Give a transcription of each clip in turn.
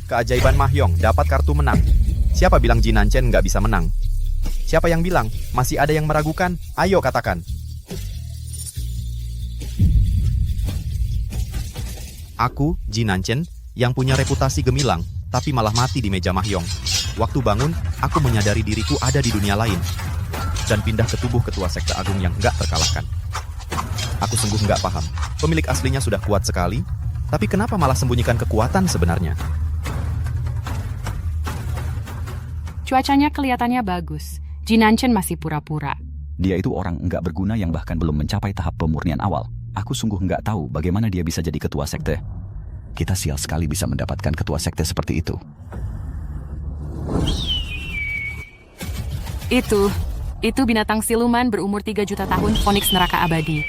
Keajaiban Mahyong dapat kartu menang. Siapa bilang Jinancen nggak bisa menang? Siapa yang bilang? Masih ada yang meragukan? Ayo katakan. Aku, Jinancen, yang punya reputasi gemilang, tapi malah mati di meja Mahyong. Waktu bangun, aku menyadari diriku ada di dunia lain. Dan pindah ke tubuh ketua sekte agung yang nggak terkalahkan. Aku sungguh nggak paham. Pemilik aslinya sudah kuat sekali, tapi kenapa malah sembunyikan kekuatan sebenarnya? Cuacanya kelihatannya bagus. Jinancen masih pura-pura. Dia itu orang nggak berguna yang bahkan belum mencapai tahap pemurnian awal. Aku sungguh nggak tahu bagaimana dia bisa jadi ketua sekte. Kita sial sekali bisa mendapatkan ketua sekte seperti itu. Itu binatang siluman berumur 3 juta tahun, Phoenix neraka abadi.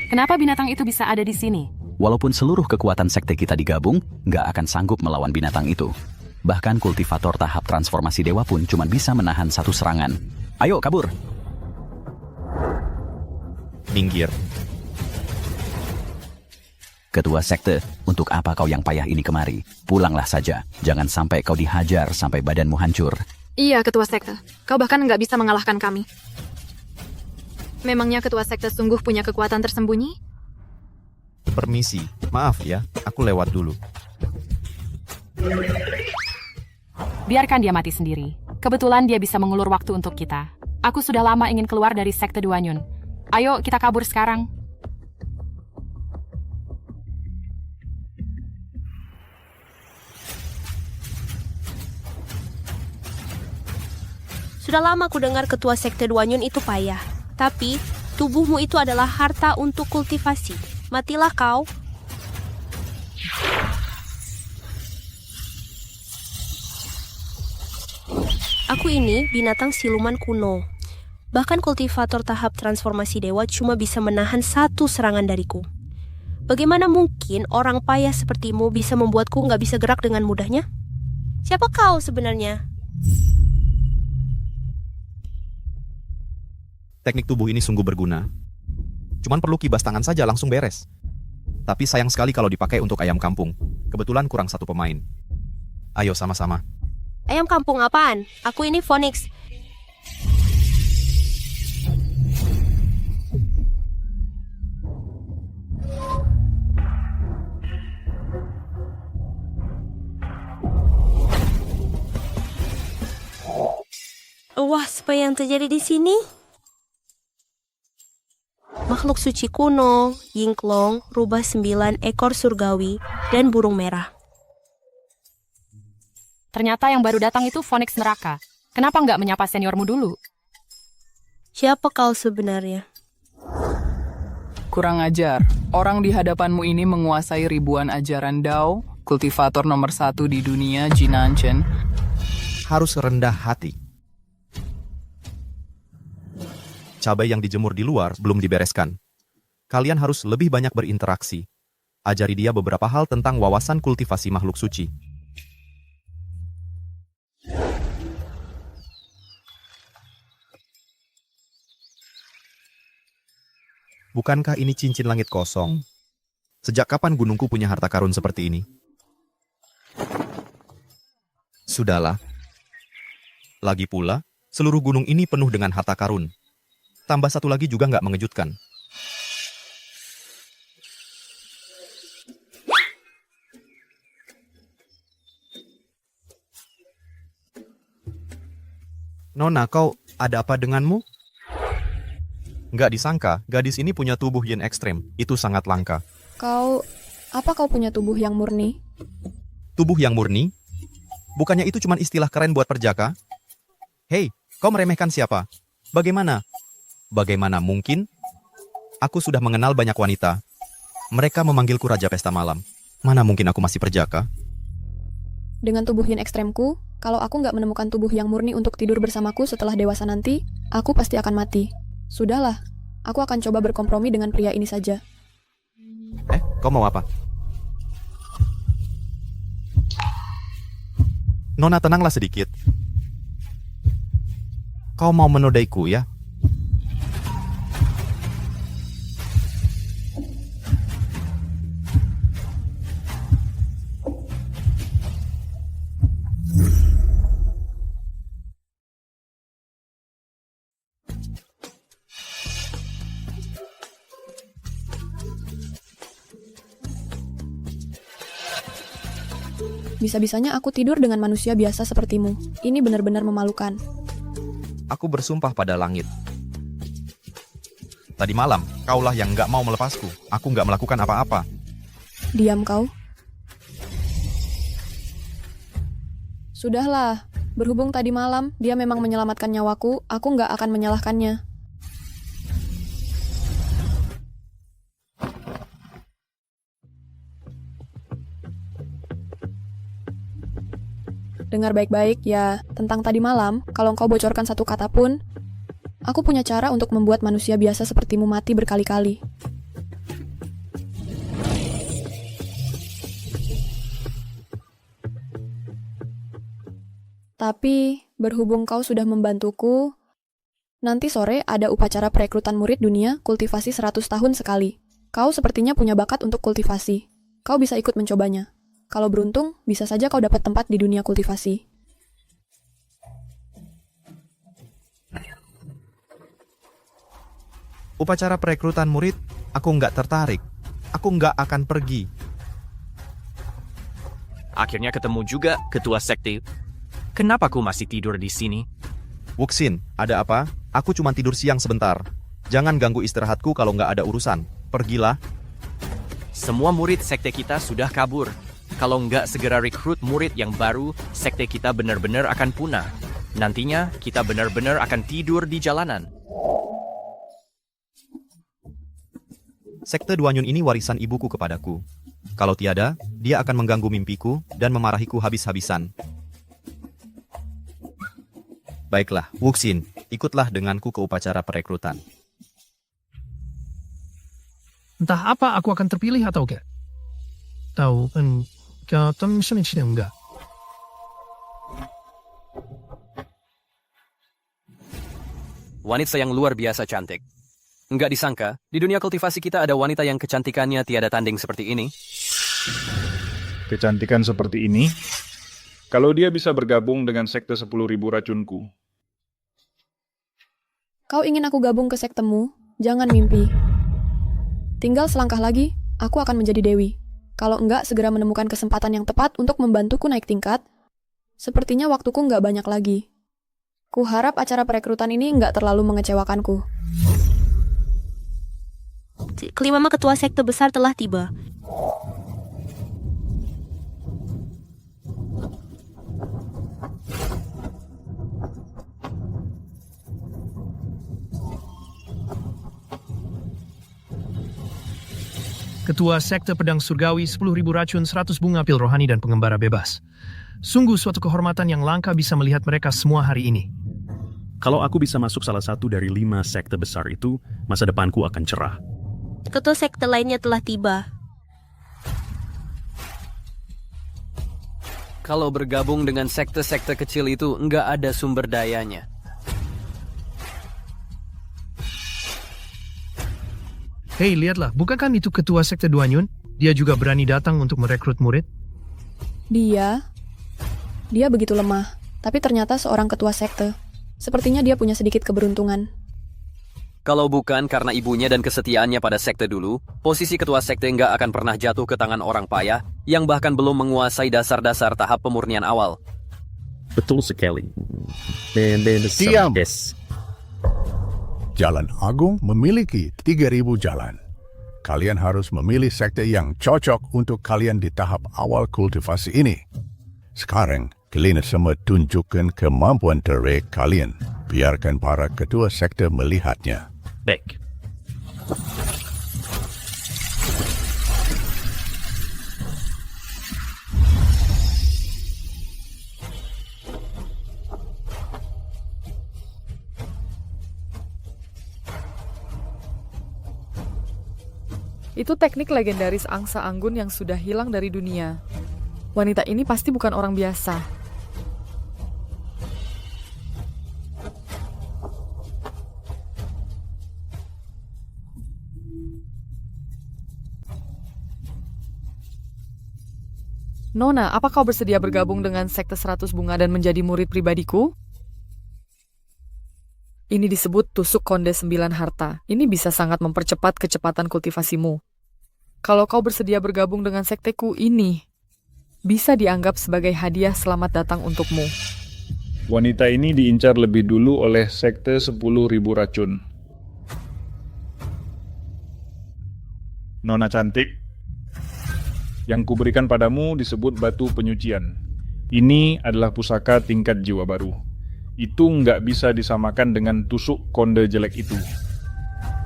Kenapa binatang itu bisa ada di sini? Walaupun seluruh kekuatan sekte kita digabung, nggak akan sanggup melawan binatang itu. Bahkan kultivator tahap transformasi dewa pun cuma bisa menahan satu serangan. Ayo kabur! Minggir. Ketua sekte, untuk apa kau yang payah ini kemari? Pulanglah saja. Jangan sampai kau dihajar sampai badanmu hancur. Iya, ketua sekte. Kau bahkan nggak bisa mengalahkan kami. Memangnya ketua sekte sungguh punya kekuatan tersembunyi? Permisi, maaf ya, aku lewat dulu. Biarkan dia mati sendiri. Kebetulan dia bisa mengulur waktu untuk kita. Aku sudah lama ingin keluar dari sekte Duanyun. Ayo, kita kabur sekarang. Sudah lama ku dengar ketua sekte Duanyun itu payah. Tapi, tubuhmu itu adalah harta untuk kultivasi. Matilah kau. Aku ini binatang siluman kuno. Bahkan kultivator tahap transformasi dewa cuma bisa menahan satu serangan dariku. Bagaimana mungkin orang payah sepertimu bisa membuatku nggak bisa gerak dengan mudahnya? Siapa kau sebenarnya? Teknik tubuh ini sungguh berguna. Cuman perlu kibas tangan saja langsung beres. Tapi sayang sekali kalau dipakai untuk ayam kampung. Kebetulan kurang satu pemain. Ayo sama-sama. Ayam kampung apaan? Aku ini Phoenix. Wah, apa yang terjadi di sini? Makhluk suci kuno, Yingklong, rubah 9 ekor surgawi, dan burung merah. Ternyata yang baru datang itu Phoenix neraka. Kenapa nggak menyapa seniormu dulu? Siapa kau sebenarnya? Kurang ajar. Orang di hadapanmu ini menguasai ribuan ajaran Dao, kultivator nomor 1 di dunia, Jinancen. Harus rendah hati. Cabai yang dijemur di luar belum dibereskan. Kalian harus lebih banyak berinteraksi. Ajari dia beberapa hal tentang wawasan kultivasi makhluk suci. Bukankah ini cincin langit kosong? Sejak kapan gunungku punya harta karun seperti ini? Sudahlah. Lagi pula, seluruh gunung ini penuh dengan harta karun. Tambah satu lagi juga nggak mengejutkan. Nona, kau ada apa denganmu? Nggak disangka, gadis ini punya tubuh yin ekstrem. Itu sangat langka. Apa kau punya tubuh yang murni? Tubuh yang murni? Bukannya itu cuma istilah keren buat perjaka? Hei, kau meremehkan siapa? Bagaimana mungkin? Aku sudah mengenal banyak wanita. Mereka memanggilku Raja Pesta Malam. Mana mungkin aku masih perjaka? Dengan tubuh yin ekstremku, kalau aku nggak menemukan tubuh yang murni untuk tidur bersamaku setelah dewasa nanti, aku pasti akan mati. Sudahlah, aku akan coba berkompromi dengan pria ini saja. Kau mau apa? Nona, tenanglah sedikit. Kau mau menodaiku, ya? Bisa-bisanya aku tidur dengan manusia biasa sepertimu. Ini benar-benar memalukan. Aku bersumpah pada langit. Tadi malam, kaulah yang nggak mau melepasku. Aku nggak melakukan apa-apa. Diam kau. Sudahlah, berhubung tadi malam dia memang menyelamatkan nyawaku, aku nggak akan menyalahkannya. Dengar baik-baik ya, tentang tadi malam, kalau kau bocorkan satu kata pun, aku punya cara untuk membuat manusia biasa sepertimu mati berkali-kali. Tapi, berhubung kau sudah membantuku, nanti sore ada upacara perekrutan murid dunia kultivasi 100 tahun sekali. Kau sepertinya punya bakat untuk kultivasi. Kau bisa ikut mencobanya. Kalau beruntung, bisa saja kau dapat tempat di dunia kultivasi. Upacara perekrutan murid, aku nggak tertarik. Aku nggak akan pergi. Akhirnya ketemu juga ketua sekte. Kenapa aku masih tidur di sini? Wuxin, ada apa? Aku cuma tidur siang sebentar. Jangan ganggu istirahatku kalau nggak ada urusan. Pergilah. Semua murid sekte kita sudah kabur. Kalau nggak segera rekrut murid yang baru, sekte kita benar-benar akan punah. Nantinya, kita benar-benar akan tidur di jalanan. Sekte Duanyun ini warisan ibuku kepadaku. Kalau tiada, dia akan mengganggu mimpiku dan memarahiku habis-habisan. Baiklah, Wuxin, ikutlah denganku ke upacara perekrutan. Entah apa aku akan terpilih atau enggak. Tahu kan, enggak. Wanita yang luar biasa cantik. Nggak disangka, di dunia kultivasi kita ada wanita yang kecantikannya tiada tanding seperti ini. Kecantikan seperti ini? Kalau dia bisa bergabung dengan sekte 10.000 racunku. Kau ingin aku gabung ke sektemu? Jangan mimpi. Tinggal selangkah lagi, aku akan menjadi dewi. Kalau enggak segera menemukan kesempatan yang tepat untuk membantuku naik tingkat, sepertinya waktuku enggak banyak lagi. Kuharap acara perekrutan ini enggak terlalu mengecewakanku. Kelima ketua sekte besar telah tiba. Ketua Sekte Pedang Surgawi 10.000 racun 100 bunga pil rohani dan pengembara bebas. Sungguh suatu kehormatan yang langka bisa melihat mereka semua hari ini. Kalau aku bisa masuk salah satu dari 5 sekte besar itu, masa depanku akan cerah. Ketua sekte lainnya telah tiba. Kalau bergabung dengan sekte-sekte kecil itu, nggak ada sumber dayanya. Hei, lihatlah, bukankah itu ketua sekte Duanyun? Dia juga berani datang untuk merekrut murid? Dia begitu lemah, tapi ternyata seorang ketua sekte. Sepertinya dia punya sedikit keberuntungan. Kalau bukan karena ibunya dan kesetiaannya pada sekte dulu, posisi ketua sekte nggak akan pernah jatuh ke tangan orang payah yang bahkan belum menguasai dasar-dasar tahap pemurnian awal. Betul sekali. Diam. Jalan Agung memiliki 3.000 jalan. Kalian harus memilih sekte yang cocok untuk kalian di tahap awal kultivasi ini. Sekarang, kalian semua tunjukkan kemampuan terbaik kalian. Biarkan para ketua sekte melihatnya. Baik. Itu teknik legendaris angsa anggun yang sudah hilang dari dunia. Wanita ini pasti bukan orang biasa. Nona, apa kau bersedia bergabung dengan Sekte 100 Bunga dan menjadi murid pribadiku? Ini disebut tusuk konde 9 harta. Ini bisa sangat mempercepat kecepatan kultivasimu. Kalau kau bersedia bergabung dengan sekteku ini, bisa dianggap sebagai hadiah selamat datang untukmu. Wanita ini diincar lebih dulu oleh Sekte 10.000 Racun. Nona cantik, yang kuberikan padamu disebut batu penyucian. Ini adalah pusaka tingkat jiwa baru. Itu nggak bisa disamakan dengan tusuk konde jelek itu.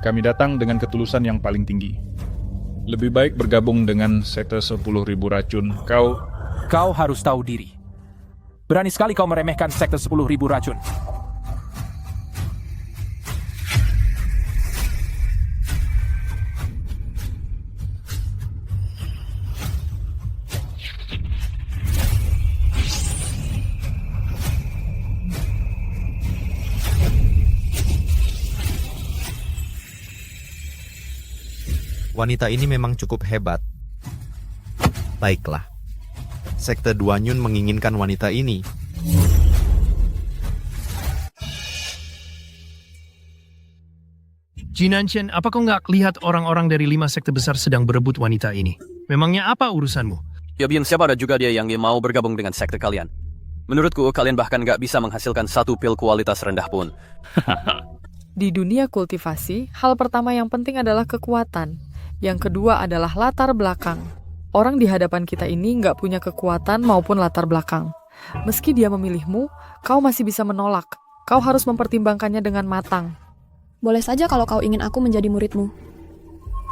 Kami datang dengan ketulusan yang paling tinggi. Lebih baik bergabung dengan Sekte 10.000 Racun. Kau harus tahu diri. Berani sekali kau meremehkan Sekte 10.000 Racun. Wanita ini memang cukup hebat. Baiklah. Sekte Duanyun menginginkan wanita ini. Jinanshen, apa kau nggak lihat orang-orang dari 5 sekte besar sedang berebut wanita ini? Memangnya apa urusanmu? Ya Bian, siapa ada juga dia yang mau bergabung dengan sekte kalian? Menurutku, kalian bahkan nggak bisa menghasilkan satu pil kualitas rendah pun. Di dunia kultivasi, hal pertama yang penting adalah kekuatan. Yang kedua adalah latar belakang. Orang di hadapan kita ini nggak punya kekuatan maupun latar belakang. Meski dia memilihmu, kau masih bisa menolak. Kau harus mempertimbangkannya dengan matang. Boleh saja kalau kau ingin aku menjadi muridmu.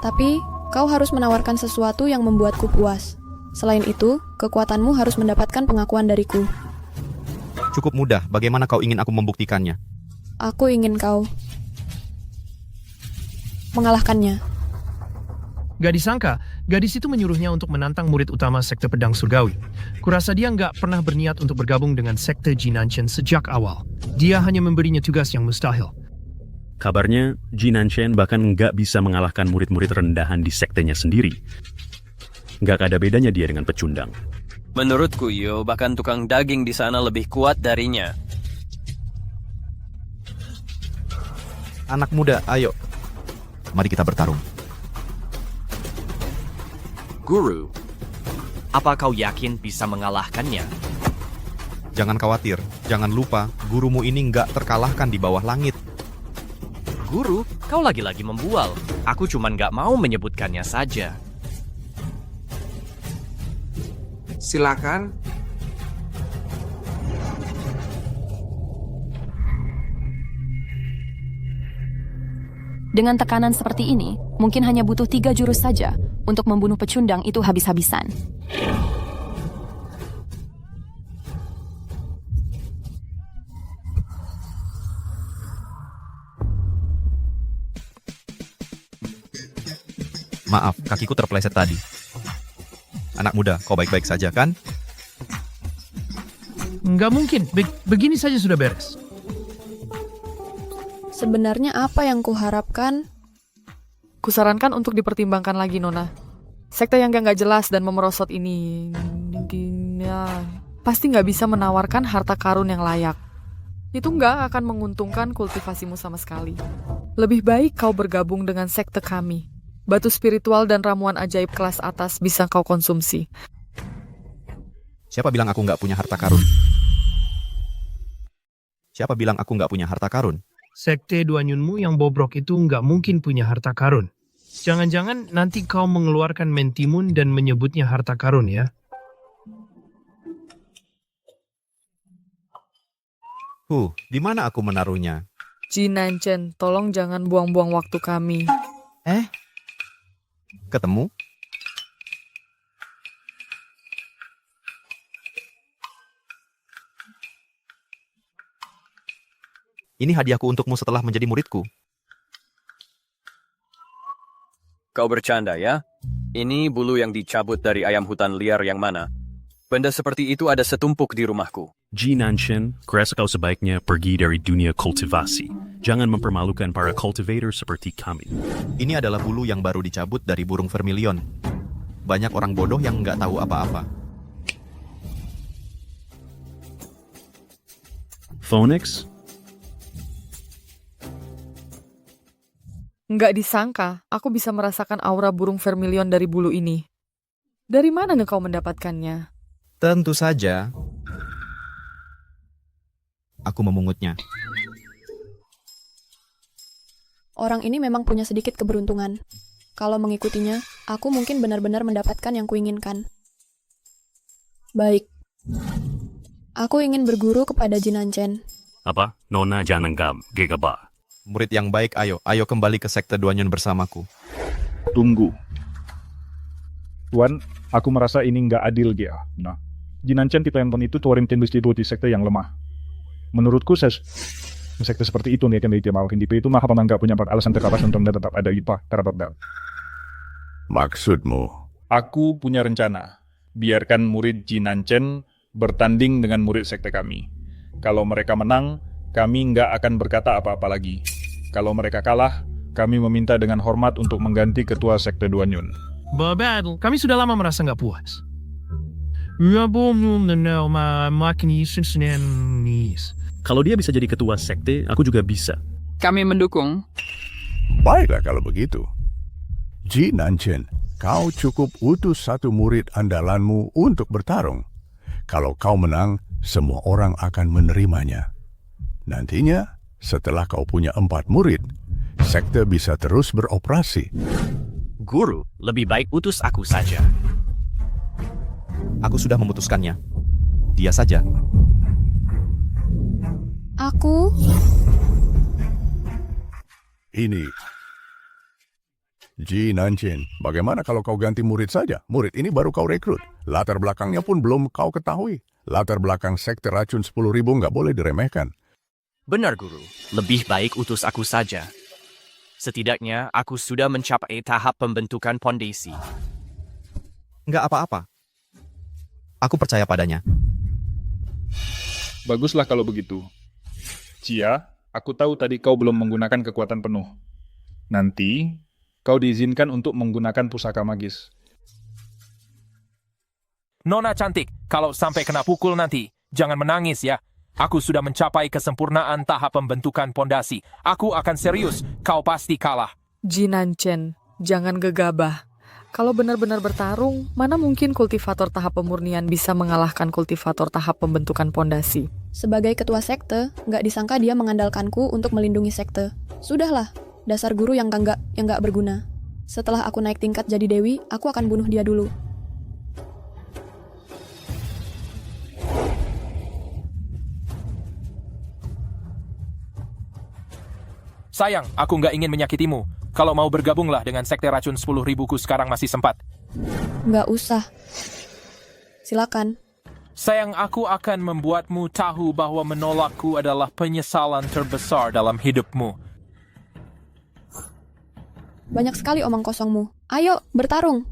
Tapi, kau harus menawarkan sesuatu yang membuatku puas. Selain itu, kekuatanmu harus mendapatkan pengakuan dariku. Cukup mudah, bagaimana kau ingin aku membuktikannya? Aku ingin kau mengalahkannya. Gak disangka, gadis itu menyuruhnya untuk menantang murid utama Sekte Pedang Surgawi. Kurasa dia nggak pernah berniat untuk bergabung dengan Sekte Jinanshen sejak awal. Dia hanya memberinya tugas yang mustahil. Kabarnya, Jinanshen bahkan nggak bisa mengalahkan murid-murid rendahan di sektenya sendiri. Nggak ada bedanya dia dengan pecundang. Menurutku, bahkan tukang daging di sana lebih kuat darinya. Anak muda, ayo. Mari kita bertarung. Guru, apa kau yakin bisa mengalahkannya? Jangan khawatir, jangan lupa, gurumu ini nggak terkalahkan di bawah langit. Guru, kau lagi-lagi membual. Aku cuman nggak mau menyebutkannya saja. Silakan. Dengan tekanan seperti ini, mungkin hanya butuh 3 jurus saja untuk membunuh pecundang itu habis-habisan. Maaf, kakiku terpeleset tadi. Anak muda, kau baik-baik saja kan? Nggak mungkin, begini saja sudah beres. Sebenarnya apa yang kuharapkan? Kusarankan untuk dipertimbangkan lagi, Nona. Sekte yang nggak jelas dan memerosot ini pasti nggak bisa menawarkan harta karun yang layak. Itu nggak akan menguntungkan kultivasimu sama sekali. Lebih baik kau bergabung dengan sekte kami. Batu spiritual dan ramuan ajaib kelas atas bisa kau konsumsi. Siapa bilang aku nggak punya harta karun? Siapa bilang aku nggak punya harta karun? Sekte Duanyunmu yang bobrok itu nggak mungkin punya harta karun. Jangan-jangan nanti kau mengeluarkan mentimun dan menyebutnya harta karun ya? Di mana aku menaruhnya? Jinanshen, tolong jangan buang-buang waktu kami. Ketemu? Ini hadiahku untukmu setelah menjadi muridku. Kau bercanda ya? Ini bulu yang dicabut dari ayam hutan liar yang mana? Benda seperti itu ada setumpuk di rumahku. Jinanshen, kurasa kau sebaiknya pergi dari dunia kultivasi. Jangan mempermalukan para cultivator seperti kami. Ini adalah bulu yang baru dicabut dari burung vermilion. Banyak orang bodoh yang nggak tahu apa-apa. Phoenix? Nggak disangka, aku bisa merasakan aura burung vermilion dari bulu ini. Dari mana kau mendapatkannya? Tentu saja. Aku memungutnya. Orang ini memang punya sedikit keberuntungan. Kalau mengikutinya, aku mungkin benar-benar mendapatkan yang kuinginkan. Baik. Aku ingin berguru kepada Jinancen. Apa? Nona jangan gegabah. Murid yang baik, ayo kembali ke Sekte Duanyun bersamaku. Tunggu. Tuan, aku merasa ini nggak adil, Gia. Nah, Jinancen di Planton itu tuarin di sekte yang lemah. Menurutku, sekte seperti itu nih yang dimauin di itu mah nggak punya alasan terkapas untuk tetap ada IPA terhadap. Maksudmu? Aku punya rencana. Biarkan murid Jinancen bertanding dengan murid sekte kami. Kalau mereka menang, kami nggak akan berkata apa-apa lagi. Kalau mereka kalah, kami meminta dengan hormat untuk mengganti ketua sekte Duanyun. Babadl, kami sudah lama merasa nggak puas. Kalau dia bisa jadi ketua sekte, aku juga bisa. Kami mendukung. Baiklah kalau begitu. Jinancen, kau cukup utus satu murid andalanmu untuk bertarung. Kalau kau menang, semua orang akan menerimanya. Nantinya, setelah kau punya 4 murid, sekte bisa terus beroperasi. Guru, lebih baik utus aku saja. Aku sudah memutuskannya. Dia saja. Aku... Ini. Jinancen, bagaimana kalau kau ganti murid saja? Murid ini baru kau rekrut. Latar belakangnya pun belum kau ketahui. Latar belakang sekte racun 10.000 nggak boleh diremehkan. Benar, Guru. Lebih baik utus aku saja. Setidaknya, aku sudah mencapai tahap pembentukan pondasi. Nggak apa-apa. Aku percaya padanya. Baguslah kalau begitu. Cia, aku tahu tadi kau belum menggunakan kekuatan penuh. Nanti, kau diizinkan untuk menggunakan pusaka magis. Nona cantik, kalau sampai kena pukul nanti, jangan menangis ya. Aku sudah mencapai kesempurnaan tahap pembentukan pondasi. Aku akan serius, kau pasti kalah. Jinancen, jangan gegabah. Kalau benar-benar bertarung, mana mungkin kultivator tahap pemurnian bisa mengalahkan kultivator tahap pembentukan pondasi? Sebagai ketua sekte, nggak disangka dia mengandalkanku untuk melindungi sekte. Sudahlah, dasar guru yang nggak berguna. Setelah aku naik tingkat jadi dewi, aku akan bunuh dia dulu. Sayang, aku nggak ingin menyakitimu. Kalau mau bergabunglah dengan sekte racun 10.000 ku sekarang masih sempat. Nggak usah. Silakan. Sayang, aku akan membuatmu tahu bahwa menolakku adalah penyesalan terbesar dalam hidupmu. Banyak sekali omong kosongmu. Ayo, bertarung.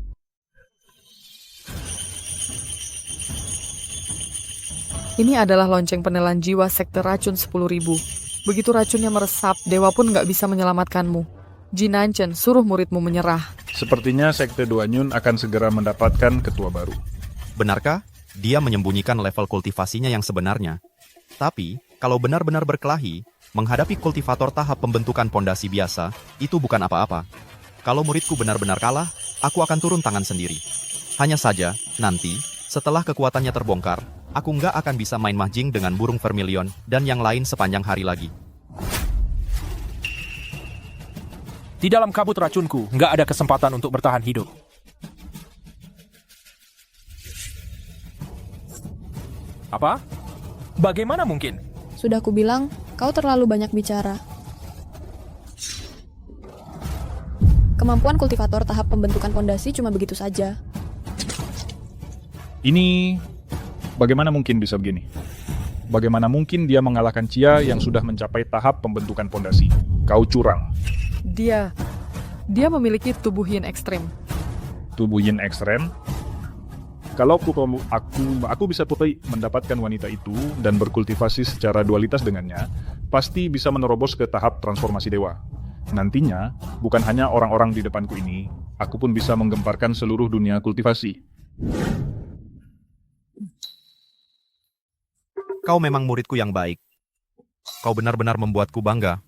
Ini adalah lonceng penelan jiwa sekte racun 10.000. Begitu racunnya meresap, dewa pun nggak bisa menyelamatkanmu. Jinancen, suruh muridmu menyerah. Sepertinya sekte Duanyun akan segera mendapatkan ketua baru. Benarkah? Dia menyembunyikan level kultivasinya yang sebenarnya. Tapi, kalau benar-benar berkelahi, menghadapi kultivator tahap pembentukan pondasi biasa, itu bukan apa-apa. Kalau muridku benar-benar kalah, aku akan turun tangan sendiri. Hanya saja, nanti, setelah kekuatannya terbongkar, aku nggak akan bisa main mahjing dengan burung vermilion dan yang lain sepanjang hari lagi. Di dalam kabut racunku, nggak ada kesempatan untuk bertahan hidup. Apa? Bagaimana mungkin? Sudah kubilang, kau terlalu banyak bicara. Kemampuan kultivator tahap pembentukan pondasi cuma begitu saja. Ini, bagaimana mungkin bisa begini? Bagaimana mungkin dia mengalahkan Cia yang sudah mencapai tahap pembentukan pondasi? Kau curang. Dia memiliki tubuh yin ekstrem. Tubuh yin ekstrem? Kalau aku bisa mendapatkan wanita itu dan berkultivasi secara dualitas dengannya, pasti bisa menerobos ke tahap transformasi dewa. Nantinya, bukan hanya orang-orang di depanku ini, aku pun bisa menggemparkan seluruh dunia kultivasi. Kau memang muridku yang baik. Kau benar-benar membuatku bangga.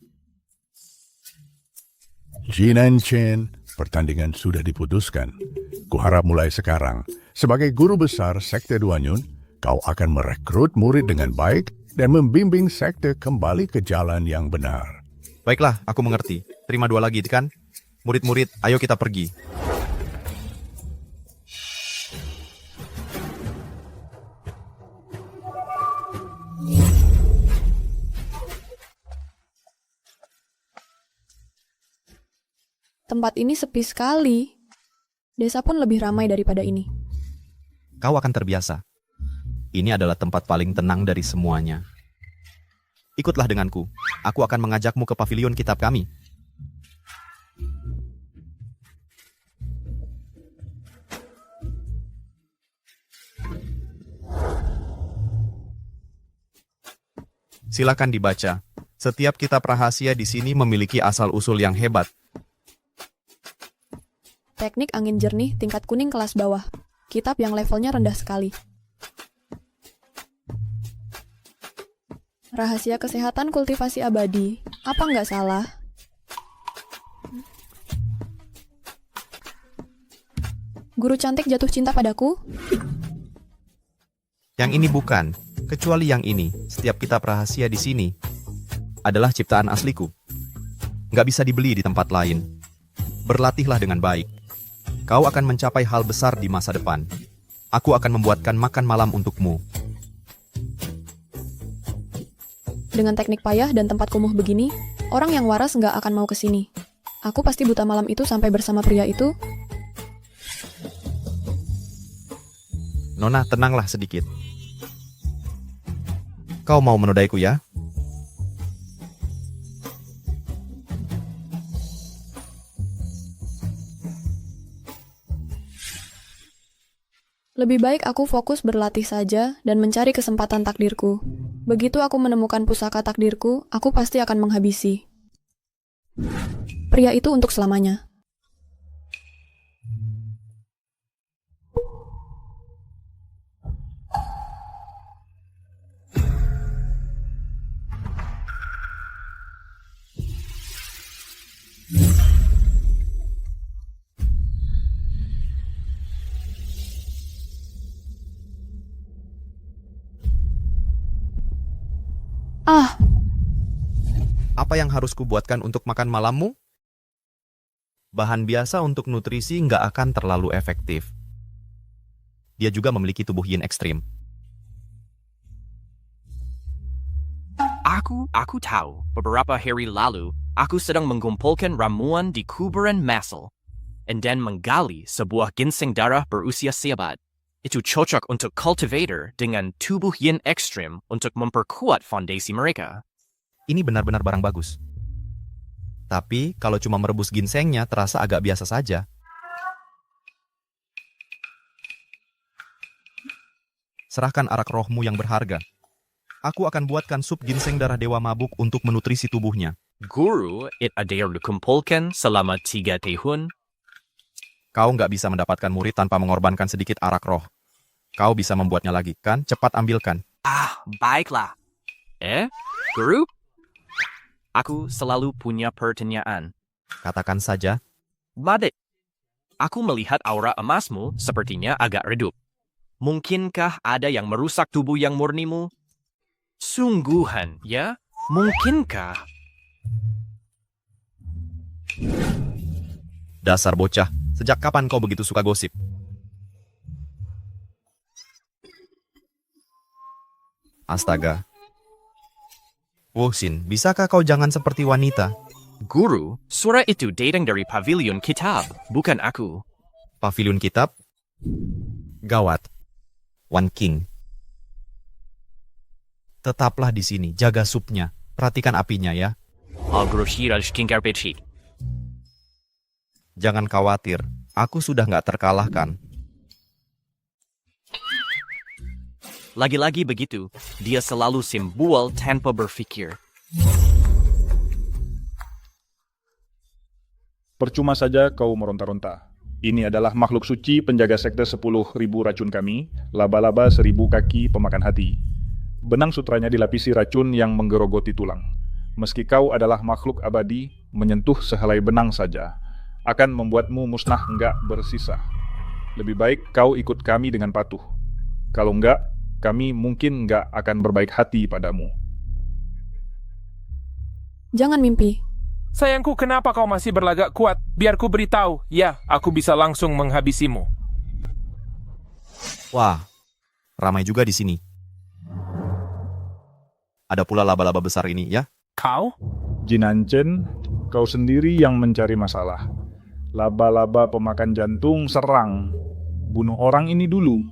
Jinancen, pertandingan sudah diputuskan. Kuharap mulai sekarang, sebagai guru besar Sekte Duanyun, kau akan merekrut murid dengan baik dan membimbing sekte kembali ke jalan yang benar. Baiklah, aku mengerti. Terima 2 lagi, kan? Murid-murid, ayo kita pergi. Tempat ini sepi sekali. Desa pun lebih ramai daripada ini. Kau akan terbiasa. Ini adalah tempat paling tenang dari semuanya. Ikutlah denganku. Aku akan mengajakmu ke pavilion kitab kami. Silakan dibaca. Setiap kitab rahasia di sini memiliki asal-usul yang hebat. Teknik angin jernih tingkat kuning kelas bawah. Kitab yang levelnya rendah sekali. Rahasia kesehatan kultivasi abadi. Apa nggak salah? Guru cantik jatuh cinta padaku? Yang ini bukan, kecuali yang ini. Setiap kitab rahasia di sini adalah ciptaan asliku. Nggak bisa dibeli di tempat lain. Berlatihlah dengan baik. Kau akan mencapai hal besar di masa depan. Aku akan membuatkan makan malam untukmu. Dengan teknik payah dan tempat kumuh begini, orang yang waras nggak akan mau ke sini. Aku pasti buta malam itu sampai bersama pria itu. Nona, tenanglah sedikit. Kau mau menodaiku ya? Lebih baik aku fokus berlatih saja dan mencari kesempatan takdirku. Begitu aku menemukan pusaka takdirku, aku pasti akan menghabisi pria itu untuk selamanya. Apa yang harus kubuatkan untuk makan malammu? Bahan biasa untuk nutrisi nggak akan terlalu efektif. Dia juga memiliki tubuh yin ekstrim. Aku tahu, beberapa hari lalu, aku sedang mengumpulkan ramuan di kuburan Masel, dan menggali sebuah ginseng darah berusia seabad. Itu cocok untuk cultivator dengan tubuh yin ekstrim untuk memperkuat fondasi mereka. Ini benar-benar barang bagus. Tapi kalau cuma merebus ginsengnya terasa agak biasa saja. Serahkan arak rohmu yang berharga. Aku akan buatkan sup ginseng darah dewa mabuk untuk menutrisi tubuhnya. Guru, ada yang dikumpulkan selama 3 tahun. Kau nggak bisa mendapatkan murid tanpa mengorbankan sedikit arak roh. Kau bisa membuatnya lagi, kan? Cepat ambilkan. Baiklah. Guru? Aku selalu punya pertanyaan. Katakan saja. Madit, aku melihat aura emasmu sepertinya agak redup. Mungkinkah ada yang merusak tubuh yang murnimu? Sungguhan, ya? Mungkinkah? Dasar bocah, sejak kapan kau begitu suka gosip? Astaga. Wosin, bisakah kau jangan seperti wanita? Guru, suara itu datang dari pavilion kitab, bukan aku. Pavilion kitab? Gawat. One King. Tetaplah di sini, jaga supnya. Perhatikan apinya ya. Jangan khawatir, aku sudah nggak terkalahkan. Lagi-lagi begitu, dia selalu simbol tanpa berpikir. Percuma saja kau meronta-ronta. Ini adalah makhluk suci penjaga sekte 10.000 racun kami, laba-laba 1.000 kaki pemakan hati. Benang sutranya dilapisi racun yang menggerogoti tulang. Meski kau adalah makhluk abadi, menyentuh sehelai benang saja akan membuatmu musnah enggak bersisa. Lebih baik kau ikut kami dengan patuh. Kalau enggak, kami mungkin nggak akan berbaik hati padamu. Jangan mimpi. Sayangku, kenapa kau masih berlagak kuat? Biar ku beritahu. Ya, aku bisa langsung menghabisimu. Wah, ramai juga di sini. Ada pula laba-laba besar ini, ya? Kau? Jinancen, kau sendiri yang mencari masalah. Laba-laba pemakan jantung serang. Bunuh orang ini dulu.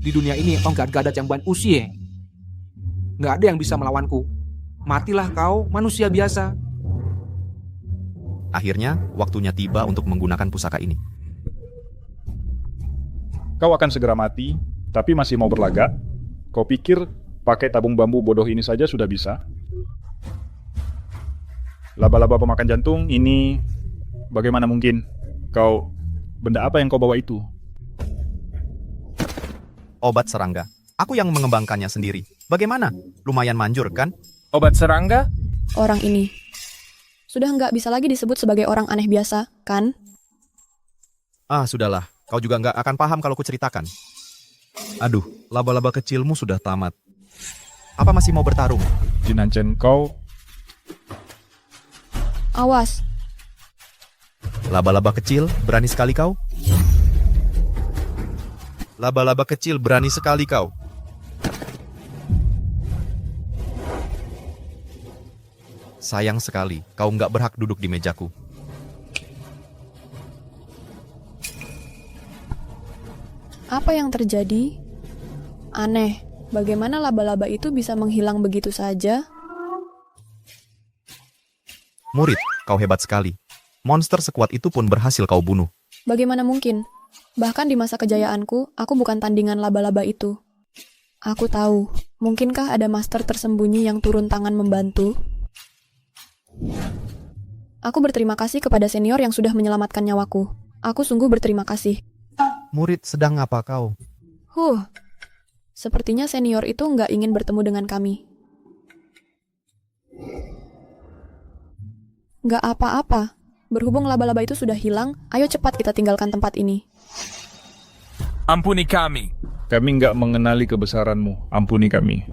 Di dunia ini kau nggak ada jamban usia. Nggak ada yang bisa melawanku. Matilah kau, manusia biasa. Akhirnya, waktunya tiba untuk menggunakan pusaka ini. Kau akan segera mati, tapi masih mau berlagak? Kau pikir pakai tabung bambu bodoh ini saja sudah bisa? Laba-laba pemakan jantung ini, bagaimana mungkin? Benda apa yang kau bawa itu? Obat serangga. Aku yang mengembangkannya sendiri. Bagaimana? Lumayan manjur, kan? Obat serangga? Orang ini sudah nggak bisa lagi disebut sebagai orang aneh biasa, kan? Ah, sudahlah. Kau juga nggak akan paham kalau kuceritakan. Aduh, laba-laba kecilmu sudah tamat. Apa masih mau bertarung? Jinancen, kau... Awas. Laba-laba kecil, berani sekali kau? Laba-laba kecil, berani sekali kau. Sayang sekali, kau nggak berhak duduk di mejaku. Apa yang terjadi? Aneh, bagaimana laba-laba itu bisa menghilang begitu saja? Murid, kau hebat sekali. Monster sekuat itu pun berhasil kau bunuh. Bagaimana mungkin? Bahkan di masa kejayaanku, aku bukan tandingan laba-laba itu. Aku tahu, mungkinkah ada master tersembunyi yang turun tangan membantu? Aku berterima kasih kepada senior yang sudah menyelamatkan nyawaku. Aku sungguh berterima kasih. Murid, sedang apa kau? Sepertinya senior itu nggak ingin bertemu dengan kami. Nggak apa-apa. Berhubung laba-laba itu sudah hilang, ayo cepat kita tinggalkan tempat ini. Ampuni kami. Kami nggak mengenali kebesaranmu. Ampuni kami.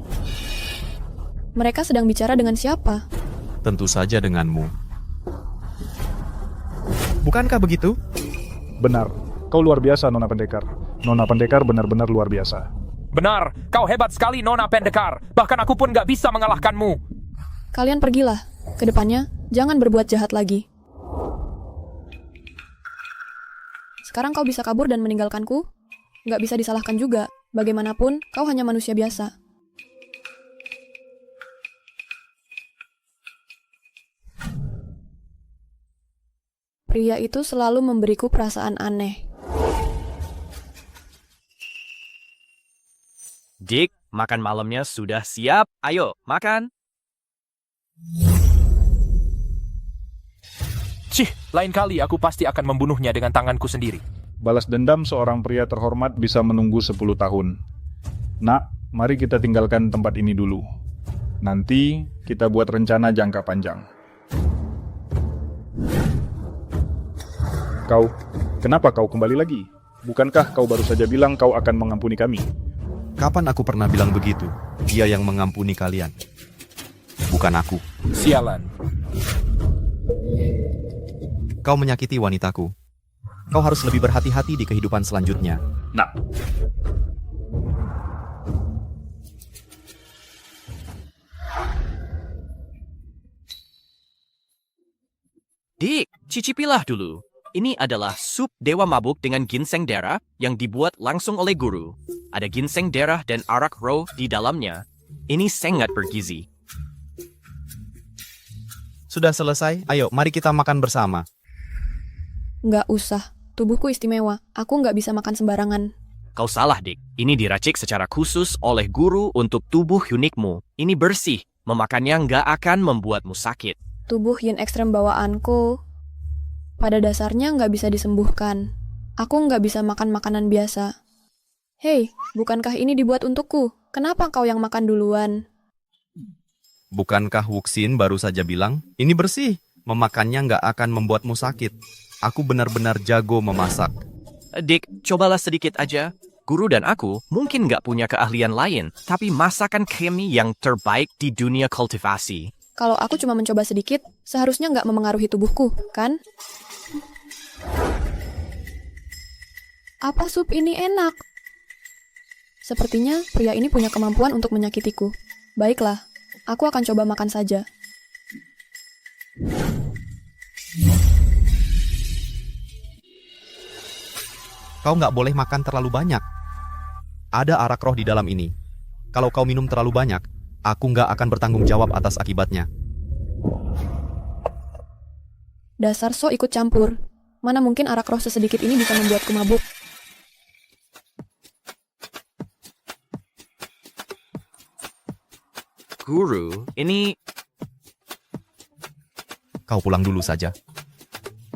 Mereka sedang bicara dengan siapa? Tentu saja denganmu. Bukankah begitu? Benar. Kau luar biasa, Nona Pendekar. Nona Pendekar benar-benar luar biasa. Benar, kau hebat sekali, Nona Pendekar. Bahkan aku pun gak bisa mengalahkanmu. Kalian pergilah. Kedepannya, jangan berbuat jahat lagi. Sekarang kau bisa kabur dan meninggalkanku? Nggak bisa disalahkan juga. Bagaimanapun, kau hanya manusia biasa. Pria itu selalu memberiku perasaan aneh. Dick, makan malamnya sudah siap. Ayo, makan. Cih, lain kali aku pasti akan membunuhnya dengan tanganku sendiri. Balas dendam seorang pria terhormat bisa menunggu 10 tahun. Nak, mari kita tinggalkan tempat ini dulu. Nanti kita buat rencana jangka panjang. Kau, kenapa kau kembali lagi? Bukankah kau baru saja bilang kau akan mengampuni kami? Kapan aku pernah bilang begitu? Dia yang mengampuni kalian. Bukan aku. Sialan. Kau menyakiti wanitaku. Kau harus lebih berhati-hati di kehidupan selanjutnya. Nah. Dick, cicipilah dulu. Ini adalah sup dewa mabuk dengan ginseng darah yang dibuat langsung oleh guru. Ada ginseng darah dan arak roh di dalamnya. Ini sangat bergizi. Sudah selesai? Ayo, mari kita makan bersama. Nggak usah. Tubuhku istimewa. Aku nggak bisa makan sembarangan. Kau salah, Dick. Ini diracik secara khusus oleh guru untuk tubuh unikmu. Ini bersih. Memakannya nggak akan membuatmu sakit. Tubuh yin ekstrem bawaanku pada dasarnya nggak bisa disembuhkan. Aku nggak bisa makan makanan biasa. Hei, bukankah ini dibuat untukku? Kenapa kau yang makan duluan? Bukankah Wuxin baru saja bilang, ini bersih, memakannya nggak akan membuatmu sakit. Aku benar-benar jago memasak. Dik, cobalah sedikit aja. Guru dan aku mungkin nggak punya keahlian lain, tapi masakan kami yang terbaik di dunia kultivasi. Kalau aku cuma mencoba sedikit, seharusnya nggak memengaruhi tubuhku, kan? Apa sup ini enak? Sepertinya pria ini punya kemampuan untuk menyakitiku. Baiklah, aku akan coba makan saja. Kau nggak boleh makan terlalu banyak. Ada arak roh di dalam ini. Kalau kau minum terlalu banyak, aku nggak akan bertanggung jawab atas akibatnya. Dasar so ikut campur. Mana mungkin arak roh sesedikit ini bisa membuatku mabuk. Guru, ini... Kau pulang dulu saja.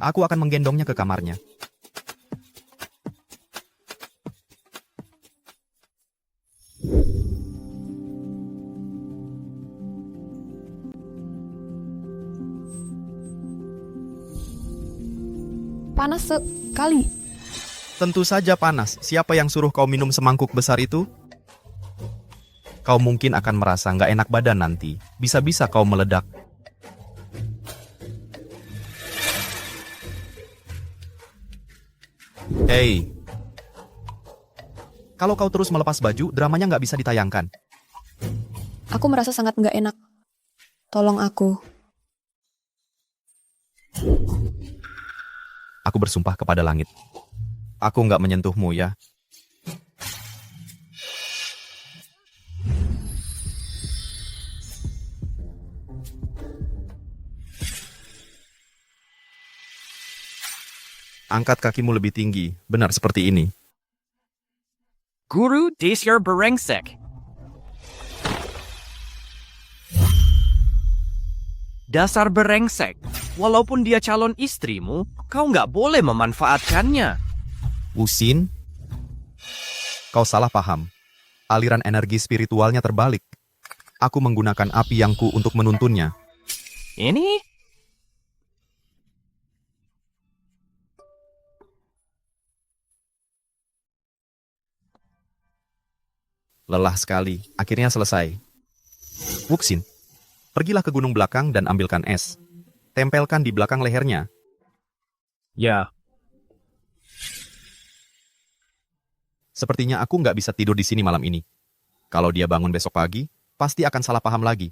Aku akan menggendongnya ke kamarnya. Panas sekali. Tentu saja panas. Siapa yang suruh kau minum semangkuk besar itu? Kau mungkin akan merasa nggak enak badan nanti. Bisa-bisa kau meledak. Hei. Kalau kau terus melepas baju, dramanya nggak bisa ditayangkan. Aku merasa sangat nggak enak. Tolong aku. Aku bersumpah kepada langit. Aku nggak menyentuhmu ya. Angkat kakimu lebih tinggi, benar seperti ini. Guru, dasar berengsek. Dasar berengsek. Walaupun dia calon istrimu, kau nggak boleh memanfaatkannya. Usin, kau salah paham. Aliran energi spiritualnya terbalik. Aku menggunakan api yangku untuk menuntunnya. Ini? Lelah sekali, akhirnya selesai. Wuxin, pergilah ke gunung belakang dan ambilkan es. Tempelkan di belakang lehernya. Ya. Sepertinya aku nggak bisa tidur di sini malam ini. Kalau dia bangun besok pagi, pasti akan salah paham lagi.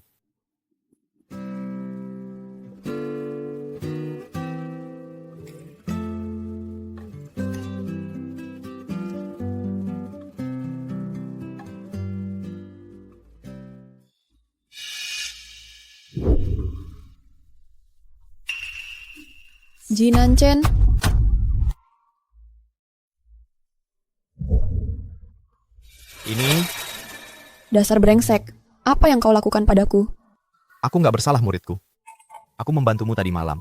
Jinancen, Ini, dasar brengsek. Apa yang kau lakukan padaku? aku nggak bersalah muridku. Aku membantumu tadi malam.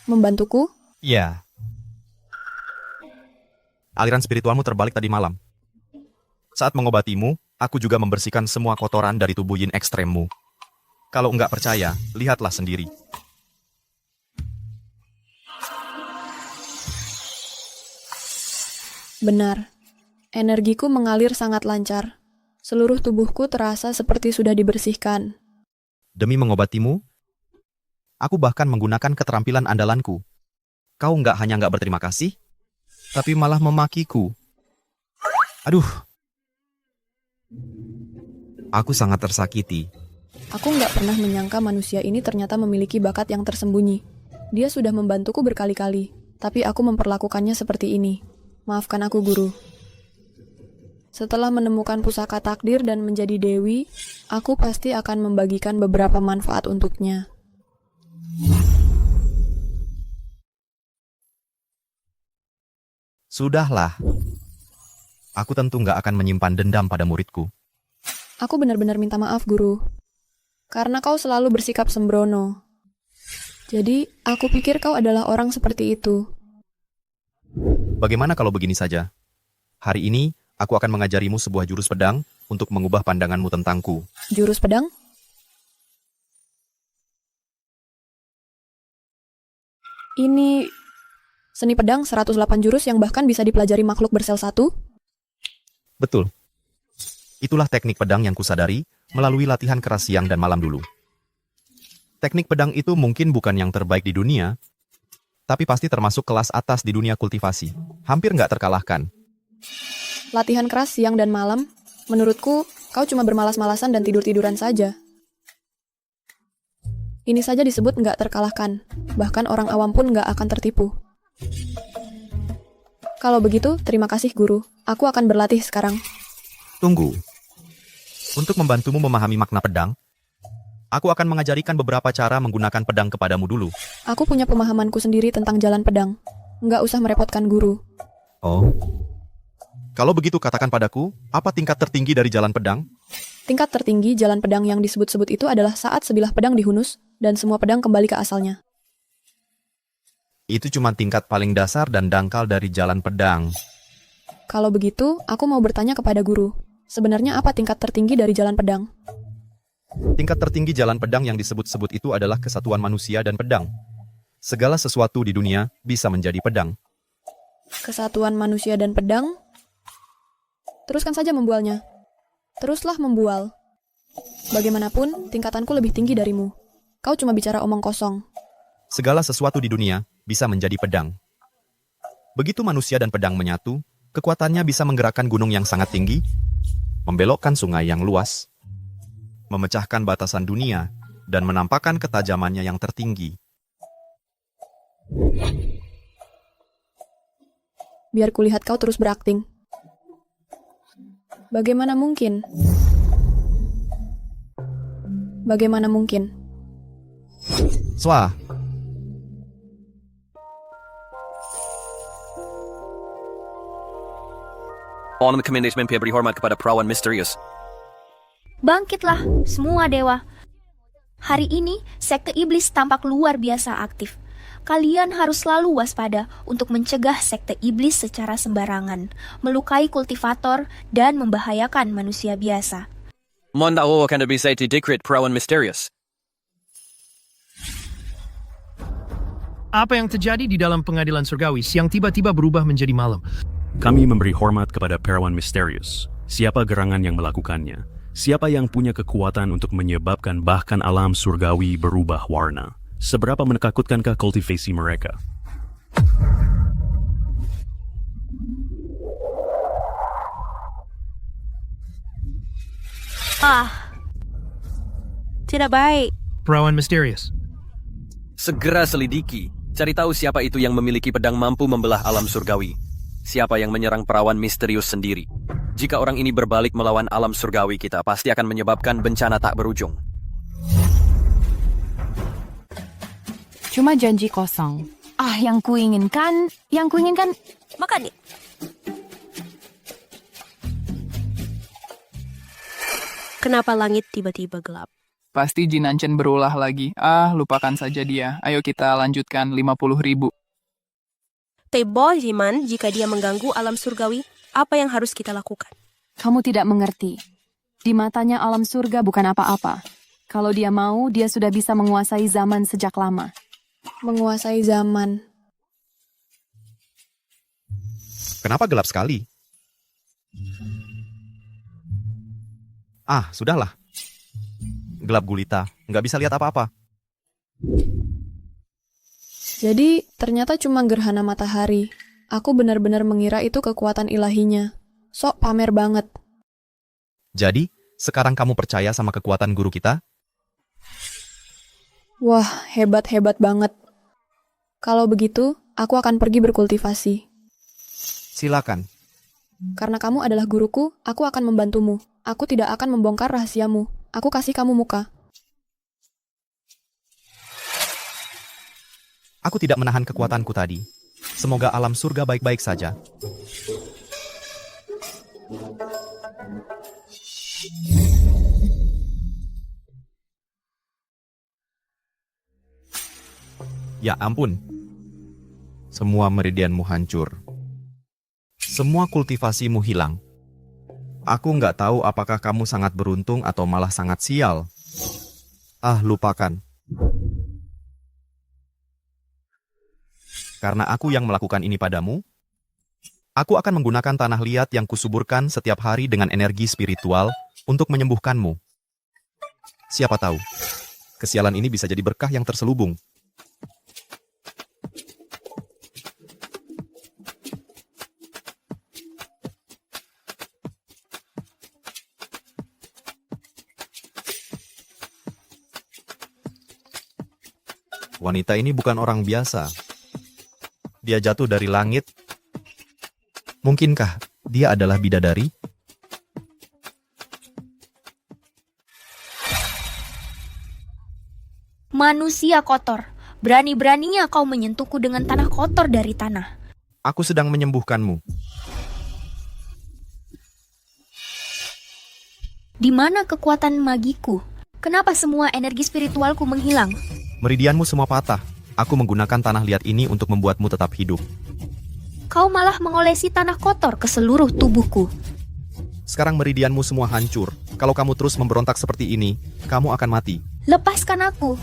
Membantuku? Ya. Aliran spiritualmu terbalik tadi malam. Saat mengobatimu, aku juga membersihkan semua kotoran dari tubuh yin ekstremmu. Kalau nggak percaya, lihatlah sendiri. Benar. Energiku mengalir sangat lancar. Seluruh tubuhku terasa seperti sudah dibersihkan. Demi mengobatimu, aku bahkan menggunakan keterampilan andalanku. Kau nggak berterima kasih, tapi malah memakiku. Aduh. Aku sangat tersakiti. Aku nggak pernah menyangka manusia ini ternyata memiliki bakat yang tersembunyi. Dia sudah membantuku berkali-kali, tapi aku memperlakukannya seperti ini. Maafkan aku, Guru. Setelah menemukan pusaka takdir dan menjadi dewi, aku pasti akan membagikan beberapa manfaat untuknya. Sudahlah. Aku tentu nggak akan menyimpan dendam pada muridku. Aku benar-benar minta maaf, Guru. Karena kau selalu bersikap sembrono. Jadi, aku pikir kau adalah orang seperti itu. Bagaimana kalau begini saja? Hari ini, aku akan mengajarimu sebuah jurus pedang untuk mengubah pandanganmu tentangku. Jurus pedang? Ini Seni pedang 108 jurus yang bahkan bisa dipelajari makhluk bersel satu? Betul. Itulah teknik pedang yang kusadari melalui latihan keras siang dan malam dulu. Teknik pedang itu mungkin bukan yang terbaik di dunia, tapi pasti termasuk kelas atas di dunia kultivasi. Hampir nggak terkalahkan. Latihan keras siang dan malam, menurutku kau cuma bermalas-malasan dan tidur-tiduran saja. Ini saja disebut nggak terkalahkan, bahkan orang awam pun nggak akan tertipu. Kalau begitu, terima kasih guru. Aku akan berlatih sekarang. Tunggu. Untuk membantumu memahami makna pedang, aku akan mengajarikan beberapa cara menggunakan pedang kepadamu dulu. Aku punya pemahamanku sendiri tentang jalan pedang. Nggak usah merepotkan guru. Oh. Kalau begitu katakan padaku, apa tingkat tertinggi dari jalan pedang? Tingkat tertinggi jalan pedang yang disebut-sebut itu adalah saat sebilah pedang dihunus, dan semua pedang kembali ke asalnya. Itu cuma tingkat paling dasar dan dangkal dari jalan pedang. Kalau begitu, aku mau bertanya kepada guru. Sebenarnya apa tingkat tertinggi dari jalan pedang? Tingkat tertinggi jalan pedang yang disebut-sebut itu adalah kesatuan manusia dan pedang. Segala sesuatu di dunia bisa menjadi pedang. Kesatuan manusia dan pedang? Teruskan saja membualnya. Teruslah membual. Bagaimanapun, tingkatanku lebih tinggi darimu. Kau cuma bicara omong kosong. Segala sesuatu di dunia bisa menjadi pedang. Begitu manusia dan pedang menyatu, kekuatannya bisa menggerakkan gunung yang sangat tinggi, membelokkan sungai yang luas, memecahkan batasan dunia, dan menampakkan ketajamannya yang tertinggi. Biar kulihat kau terus berakting. Bagaimana mungkin? Bagaimana mungkin? Swah. Mohon rekomendasi mimpi beri hormat kepada perawan misterius. Bangkitlah, semua dewa. Hari ini, sekte iblis tampak luar biasa aktif. Kalian harus selalu waspada untuk mencegah sekte iblis secara sembarangan, melukai kultivator, dan membahayakan manusia biasa. Mohon tahu akan bisa didekret perawan misterius. Apa yang terjadi di dalam pengadilan surgawi yang tiba-tiba berubah menjadi malam? Kami memberi hormat kepada Perawan Misterius. Siapa gerangan yang melakukannya? Siapa yang punya kekuatan untuk menyebabkan bahkan alam surgawi berubah warna? Seberapa menakutkankah kultivasi mereka? Tidak baik. Perawan Misterius. Segera selidiki. Cari tahu siapa itu yang memiliki pedang mampu membelah alam surgawi. Siapa yang menyerang perawan misterius sendiri. Jika orang ini berbalik melawan alam surgawi kita, pasti akan menyebabkan bencana tak berujung. Cuma janji kosong. Yang kuinginkan... Makan nih. Kenapa langit tiba-tiba gelap? Pasti Jinanchen berulah lagi. Lupakan saja dia. Ayo kita lanjutkan 50.000. Tebo, Jiman, jika dia mengganggu alam surgawi, apa yang harus kita lakukan? Kamu tidak mengerti. Di matanya alam surga bukan apa-apa. Kalau dia mau, dia sudah bisa menguasai zaman sejak lama. Menguasai zaman. Kenapa gelap sekali? Sudahlah. Gelap gulita, nggak bisa lihat apa-apa. Jadi, ternyata cuma gerhana matahari. Aku benar-benar mengira itu kekuatan ilahinya. Sok pamer banget. Jadi, sekarang kamu percaya sama kekuatan guru kita? Wah, hebat-hebat banget. Kalau begitu, aku akan pergi berkultivasi. Silakan. Karena kamu adalah guruku, aku akan membantumu. Aku tidak akan membongkar rahasiamu. Aku kasih kamu muka. Aku tidak menahan kekuatanku tadi. Semoga alam surga baik-baik saja. Ya ampun. Semua meridianmu hancur. Semua kultivasimu hilang. Aku nggak tahu apakah kamu sangat beruntung atau malah sangat sial. Lupakan. Karena aku yang melakukan ini padamu, aku akan menggunakan tanah liat yang kusuburkan setiap hari dengan energi spiritual untuk menyembuhkanmu. Siapa tahu, kesialan ini bisa jadi berkah yang terselubung. Wanita ini bukan orang biasa. Dia jatuh dari langit. Mungkinkah dia adalah bidadari? Manusia kotor, berani-beraninya kau menyentuhku dengan tanah kotor dari tanah. Aku sedang menyembuhkanmu. Di mana kekuatan magiku? Kenapa semua energi spiritualku menghilang? Meridianmu semua patah. Aku menggunakan tanah liat ini untuk membuatmu tetap hidup. Kau malah mengolesi tanah kotor ke seluruh tubuhku. Sekarang meridianmu semua hancur. Kalau kamu terus memberontak seperti ini, kamu akan mati. Lepaskan aku.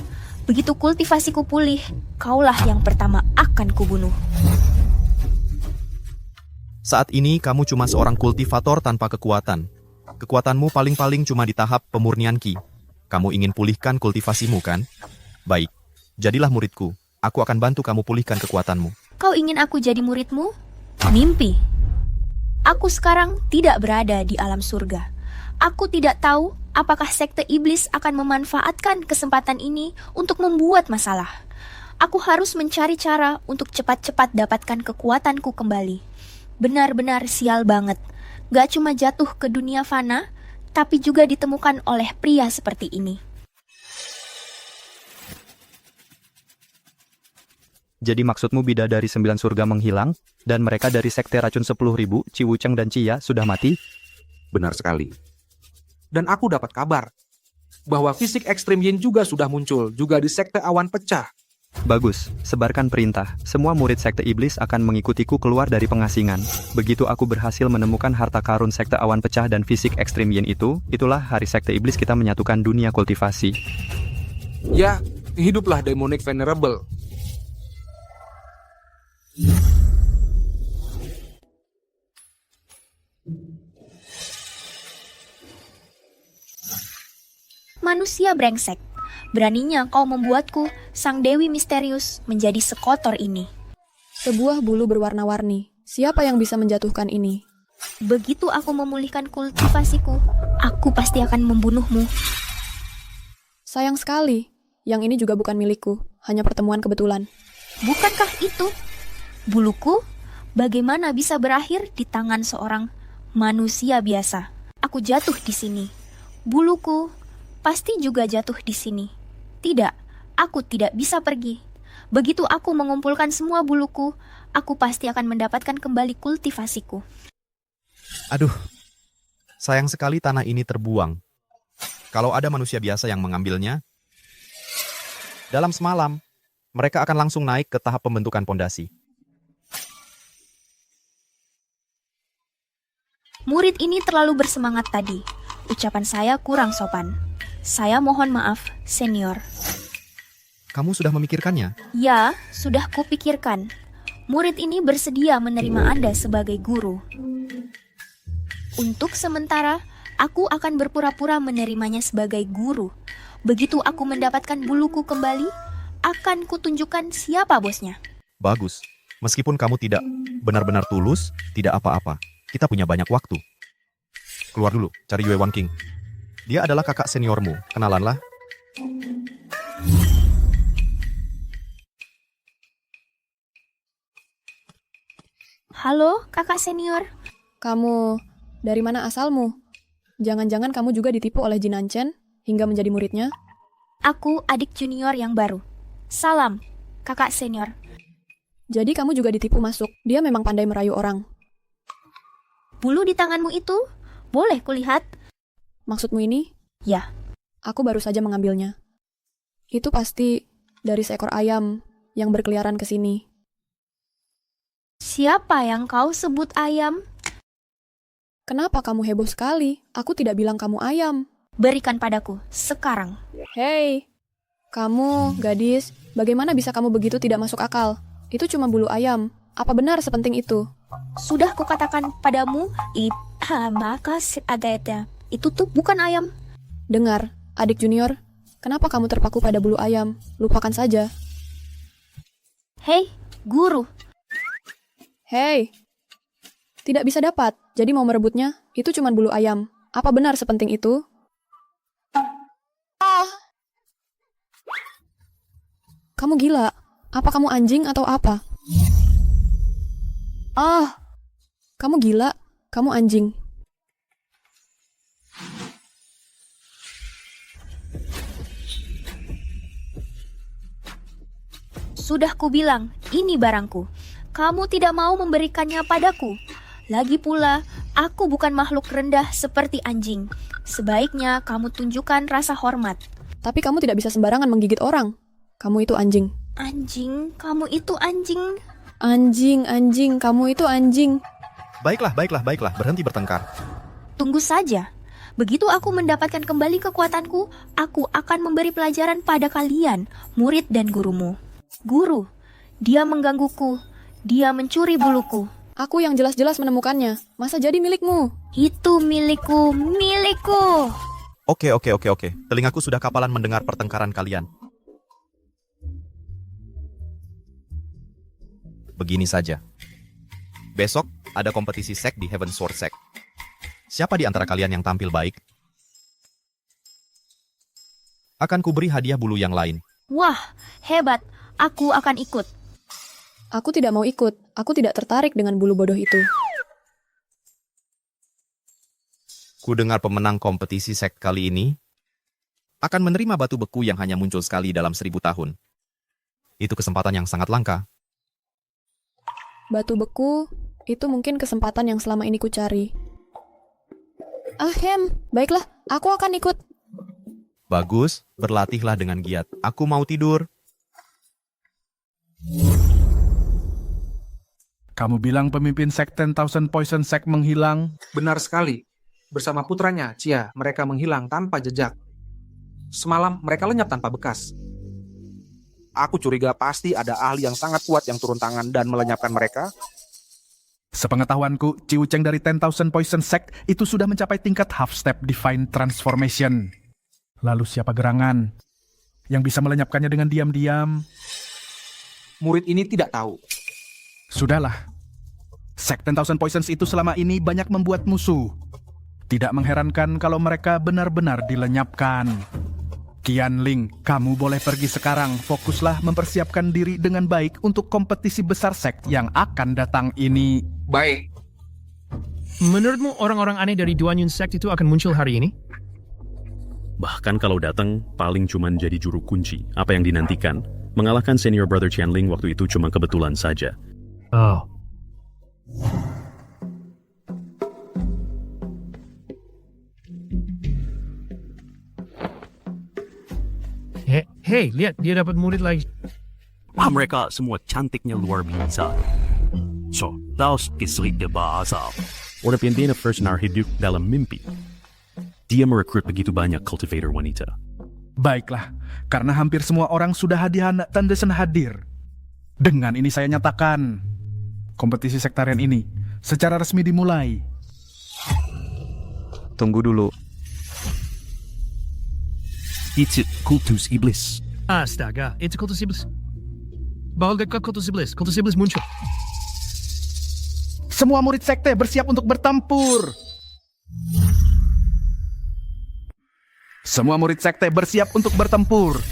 Begitu kultivasiku pulih, kaulah yang pertama akan kubunuh. Saat ini kamu cuma seorang kultivator tanpa kekuatan. Kekuatanmu paling-paling cuma di tahap pemurnian ki. Kamu ingin pulihkan kultivasimu, kan? Baik, jadilah muridku. Aku akan bantu kamu pulihkan kekuatanmu. Kau ingin aku jadi muridmu? Mimpi. Aku sekarang tidak berada di alam surga. Aku tidak tahu apakah sekte iblis akan memanfaatkan kesempatan ini untuk membuat masalah. Aku harus mencari cara untuk cepat-cepat dapatkan kekuatanku kembali. Benar-benar sial banget. Gak cuma jatuh ke dunia fana, tapi juga ditemukan oleh pria seperti ini. Jadi maksudmu bidadari 9 surga menghilang, dan mereka dari sekte racun 10.000, Ciwuceng dan Cia sudah mati? Benar sekali. Dan aku dapat kabar bahwa fisik ekstrim yin juga sudah muncul, juga di sekte awan pecah. Bagus, sebarkan perintah. Semua murid sekte iblis akan mengikutiku keluar dari pengasingan. Begitu aku berhasil menemukan harta karun sekte awan pecah dan fisik ekstrim yin itu, itulah hari sekte iblis kita menyatukan dunia kultivasi. Ya, hiduplah Demonic Venerable. Manusia brengsek, beraninya kau membuatku, sang dewi misterius, menjadi sekotor ini. Sebuah bulu berwarna-warni. Siapa yang bisa menjatuhkan ini? Begitu aku memulihkan kultivasiku, aku pasti akan membunuhmu. Sayang sekali, yang ini juga bukan milikku, hanya pertemuan kebetulan. Bukankah itu? Buluku, bagaimana bisa berakhir di tangan seorang manusia biasa? Aku jatuh di sini. Buluku pasti juga jatuh di sini. Tidak, aku tidak bisa pergi. Begitu aku mengumpulkan semua buluku, aku pasti akan mendapatkan kembali kultivasiku. Aduh, sayang sekali tanah ini terbuang. Kalau ada manusia biasa yang mengambilnya, dalam semalam, mereka akan langsung naik ke tahap pembentukan pondasi. Murid ini terlalu bersemangat tadi. Ucapan saya kurang sopan. Saya mohon maaf, senior. Kamu sudah memikirkannya? Ya, sudah kupikirkan. Murid ini bersedia menerima Anda sebagai guru. Untuk sementara, aku akan berpura-pura menerimanya sebagai guru. Begitu aku mendapatkan buluku kembali, akan kutunjukkan siapa bosnya. Bagus. Meskipun kamu tidak benar-benar tulus, tidak apa-apa. Kita punya banyak waktu. Keluar dulu, cari Yue Wan King. Dia adalah kakak seniormu, kenalanlah. Halo, kakak senior. Kamu, dari mana asalmu? Jangan-jangan kamu juga ditipu oleh Jinancen hingga menjadi muridnya? Aku adik junior yang baru. Salam, kakak senior. Jadi kamu juga ditipu masuk. Dia memang pandai merayu orang. Bulu di tanganmu itu, boleh kulihat? Maksudmu ini? Ya. Aku baru saja mengambilnya. Itu pasti dari seekor ayam yang berkeliaran ke sini. Siapa yang kau sebut ayam? Kenapa kamu heboh sekali? Aku tidak bilang kamu ayam. Berikan padaku, sekarang. Hei, kamu, gadis, bagaimana bisa kamu begitu tidak masuk akal? Itu cuma bulu ayam. Apa benar sepenting itu? Sudah kukatakan padamu, itu tuh bukan ayam. Dengar, adik junior, kenapa kamu terpaku pada bulu ayam? Lupakan saja. Hei, guru. Hei, tidak bisa dapat, jadi mau merebutnya, itu cuma bulu ayam. Apa benar sepenting itu? Kamu gila? Apa kamu anjing atau apa? Kamu gila? Kamu anjing. Sudah kubilang, ini barangku. Kamu tidak mau memberikannya padaku. Lagi pula, aku bukan makhluk rendah seperti anjing. Sebaiknya kamu tunjukkan rasa hormat. Tapi kamu tidak bisa sembarangan menggigit orang. Kamu itu anjing. Anjing, kamu itu anjing. Anjing, kamu itu anjing. Baiklah, berhenti bertengkar. Tunggu saja. Begitu aku mendapatkan kembali kekuatanku, aku akan memberi pelajaran pada kalian, murid dan gurumu. Guru, dia menggangguku. Dia mencuri buluku. Aku yang jelas-jelas menemukannya. Masa jadi milikmu? Itu milikku. Oke. Telingaku sudah kapalan mendengar pertengkaran kalian. Begini saja. Besok ada kompetisi sek di Heaven Sword Sek. Siapa di antara kalian yang tampil baik? Akan kuberi hadiah bulu yang lain. Wah, hebat. Aku akan ikut. Aku tidak mau ikut. Aku tidak tertarik dengan bulu bodoh itu. Ku dengar pemenang kompetisi sek kali ini akan menerima batu beku yang hanya muncul sekali dalam 1000 tahun. Itu kesempatan yang sangat langka. Batu beku, itu mungkin kesempatan yang selama ini ku cari. Baiklah, aku akan ikut. Bagus, berlatihlah dengan giat. Aku mau tidur. Kamu bilang pemimpin sek 10,000 Poison Sek menghilang? Benar sekali. Bersama putranya, Cia, mereka menghilang tanpa jejak. Semalam mereka lenyap tanpa bekas. Aku curiga pasti ada ahli yang sangat kuat yang turun tangan dan melenyapkan mereka. Sepengetahuanku, Ciuceng dari 10,000 Poison Sek itu sudah mencapai tingkat half step Divine Transformation. Lalu siapa gerangan yang bisa melenyapkannya dengan diam-diam? Murid ini tidak tahu. Sudahlah. Sek 10,000 Poisons itu selama ini banyak membuat musuh. Tidak mengherankan kalau mereka benar-benar dilenyapkan. Qianling, kamu boleh pergi sekarang. Fokuslah mempersiapkan diri dengan baik untuk kompetisi besar sek yang akan datang ini. Baik. Menurutmu orang-orang aneh dari Duanyun Sect itu akan muncul hari ini? Bahkan kalau datang, paling cuman jadi juru kunci. Apa yang dinantikan? Mengalahkan senior brother Qianling waktu itu cuma kebetulan saja. Oh. Hei, lihat, dia dapat murid lagi. Mereka semua cantiknya luar biasa. So, taos kisrik de bahasa. Orang pimpinan first nar hidup dalam mimpi. Dia merekrut begitu banyak cultivator wanita. Baiklah, karena hampir semua orang sudah tandesan hadir. Dengan ini saya nyatakan, kompetisi sektarian ini secara resmi dimulai. Tunggu dulu. Itu kultus iblis. Astaga, itu kultus iblis. Bahwa dekat kultus iblis muncul. Semua murid sekte bersiap untuk bertempur. Semua murid sekte bersiap untuk bertempur.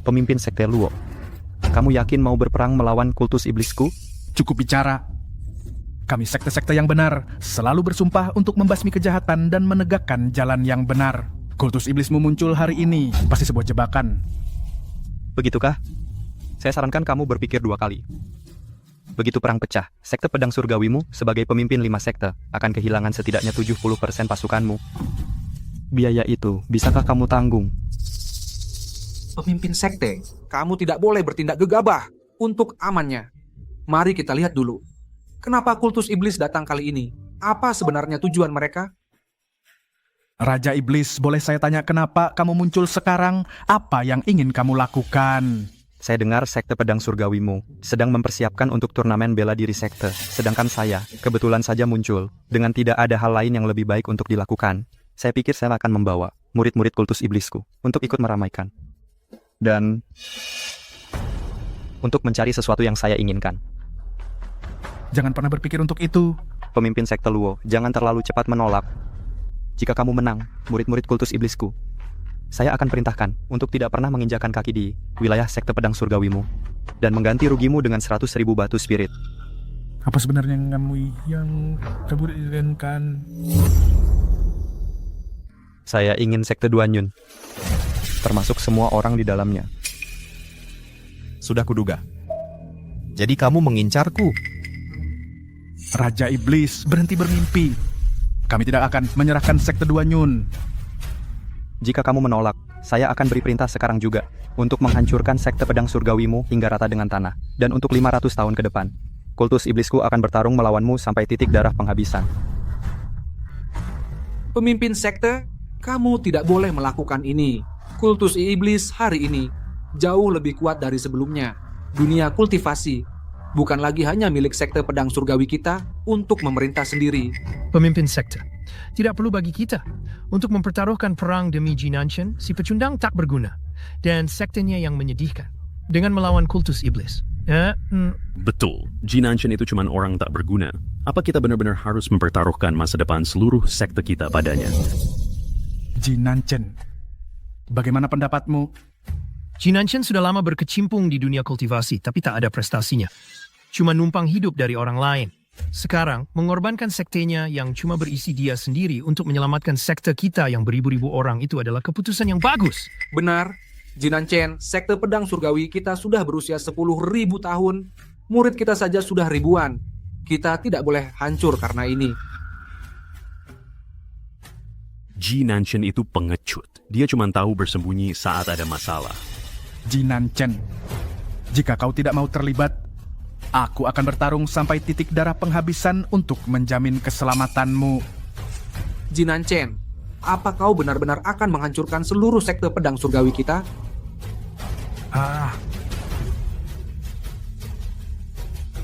Pemimpin sekte Luo, kamu yakin mau berperang melawan kultus iblisku? Cukup bicara. Kami sekte-sekte yang benar selalu bersumpah untuk membasmi kejahatan dan menegakkan jalan yang benar. Kultus iblismu muncul hari ini pasti sebuah jebakan. Begitukah? Saya sarankan kamu berpikir 2 kali. Begitu perang pecah, sekte pedang surgawimu sebagai pemimpin 5 sekte akan kehilangan setidaknya 70% pasukanmu. Biaya itu bisakah kamu tanggung? Pemimpin sekte, kamu tidak boleh bertindak gegabah untuk amannya. Mari kita lihat dulu. Kenapa kultus iblis datang kali ini? Apa sebenarnya tujuan mereka? Raja Iblis, boleh saya tanya kenapa kamu muncul sekarang? Apa yang ingin kamu lakukan? Saya dengar sekte pedang surgawimu sedang mempersiapkan untuk turnamen bela diri sekte. Sedangkan saya, kebetulan saja muncul, dengan tidak ada hal lain yang lebih baik untuk dilakukan. Saya pikir saya akan membawa murid-murid kultus iblisku untuk ikut meramaikan. Dan untuk mencari sesuatu yang saya inginkan. Jangan pernah berpikir untuk itu. Pemimpin sekte Luo, jangan terlalu cepat menolak. Jika kamu menang, murid-murid kultus iblisku, saya akan perintahkan untuk tidak pernah menginjakan kaki di wilayah sekte pedang surgawimu dan mengganti rugimu dengan 100.000 batu spirit. Apa sebenarnya yang kamu inginkan? Saya ingin sekte Duanyun, termasuk semua orang di dalamnya. Sudah kuduga. Jadi kamu mengincarku. Raja Iblis, berhenti bermimpi. Kami tidak akan menyerahkan sekte Duanyun. Jika kamu menolak, saya akan beri perintah sekarang juga untuk menghancurkan sekte pedang surgawimu hingga rata dengan tanah. Dan untuk 500 tahun ke depan, kultus iblisku akan bertarung melawanmu sampai titik darah penghabisan. Pemimpin sekte, kamu tidak boleh melakukan ini. Kultus iblis hari ini jauh lebih kuat dari sebelumnya. Dunia kultivasi bukan lagi hanya milik sekte pedang surgawi kita untuk memerintah sendiri. Pemimpin sekte, tidak perlu bagi kita untuk mempertaruhkan perang demi Jinanshen, si pecundang tak berguna, dan sektenya yang menyedihkan, dengan melawan kultus iblis. Betul, Jinanshen itu cuma orang tak berguna. Apa kita benar-benar harus mempertaruhkan masa depan seluruh sekte kita padanya? Jinanshen, bagaimana pendapatmu? Jinanshen sudah lama berkecimpung di dunia kultivasi, tapi tak ada prestasinya. Cuma numpang hidup dari orang lain. Sekarang, mengorbankan sektenya yang cuma berisi dia sendiri untuk menyelamatkan sekte kita yang beribu-ribu orang itu adalah keputusan yang bagus. Benar, Jinanshen, sekte pedang surgawi kita sudah berusia 10.000 tahun. Murid kita saja sudah ribuan. Kita tidak boleh hancur karena ini. Jinanshen itu pengecut. Dia cuma tahu bersembunyi saat ada masalah. Jinanshen, jika kau tidak mau terlibat, aku akan bertarung sampai titik darah penghabisan untuk menjamin keselamatanmu. Jinanshen, apa kau benar-benar akan menghancurkan seluruh sekte pedang surgawi kita?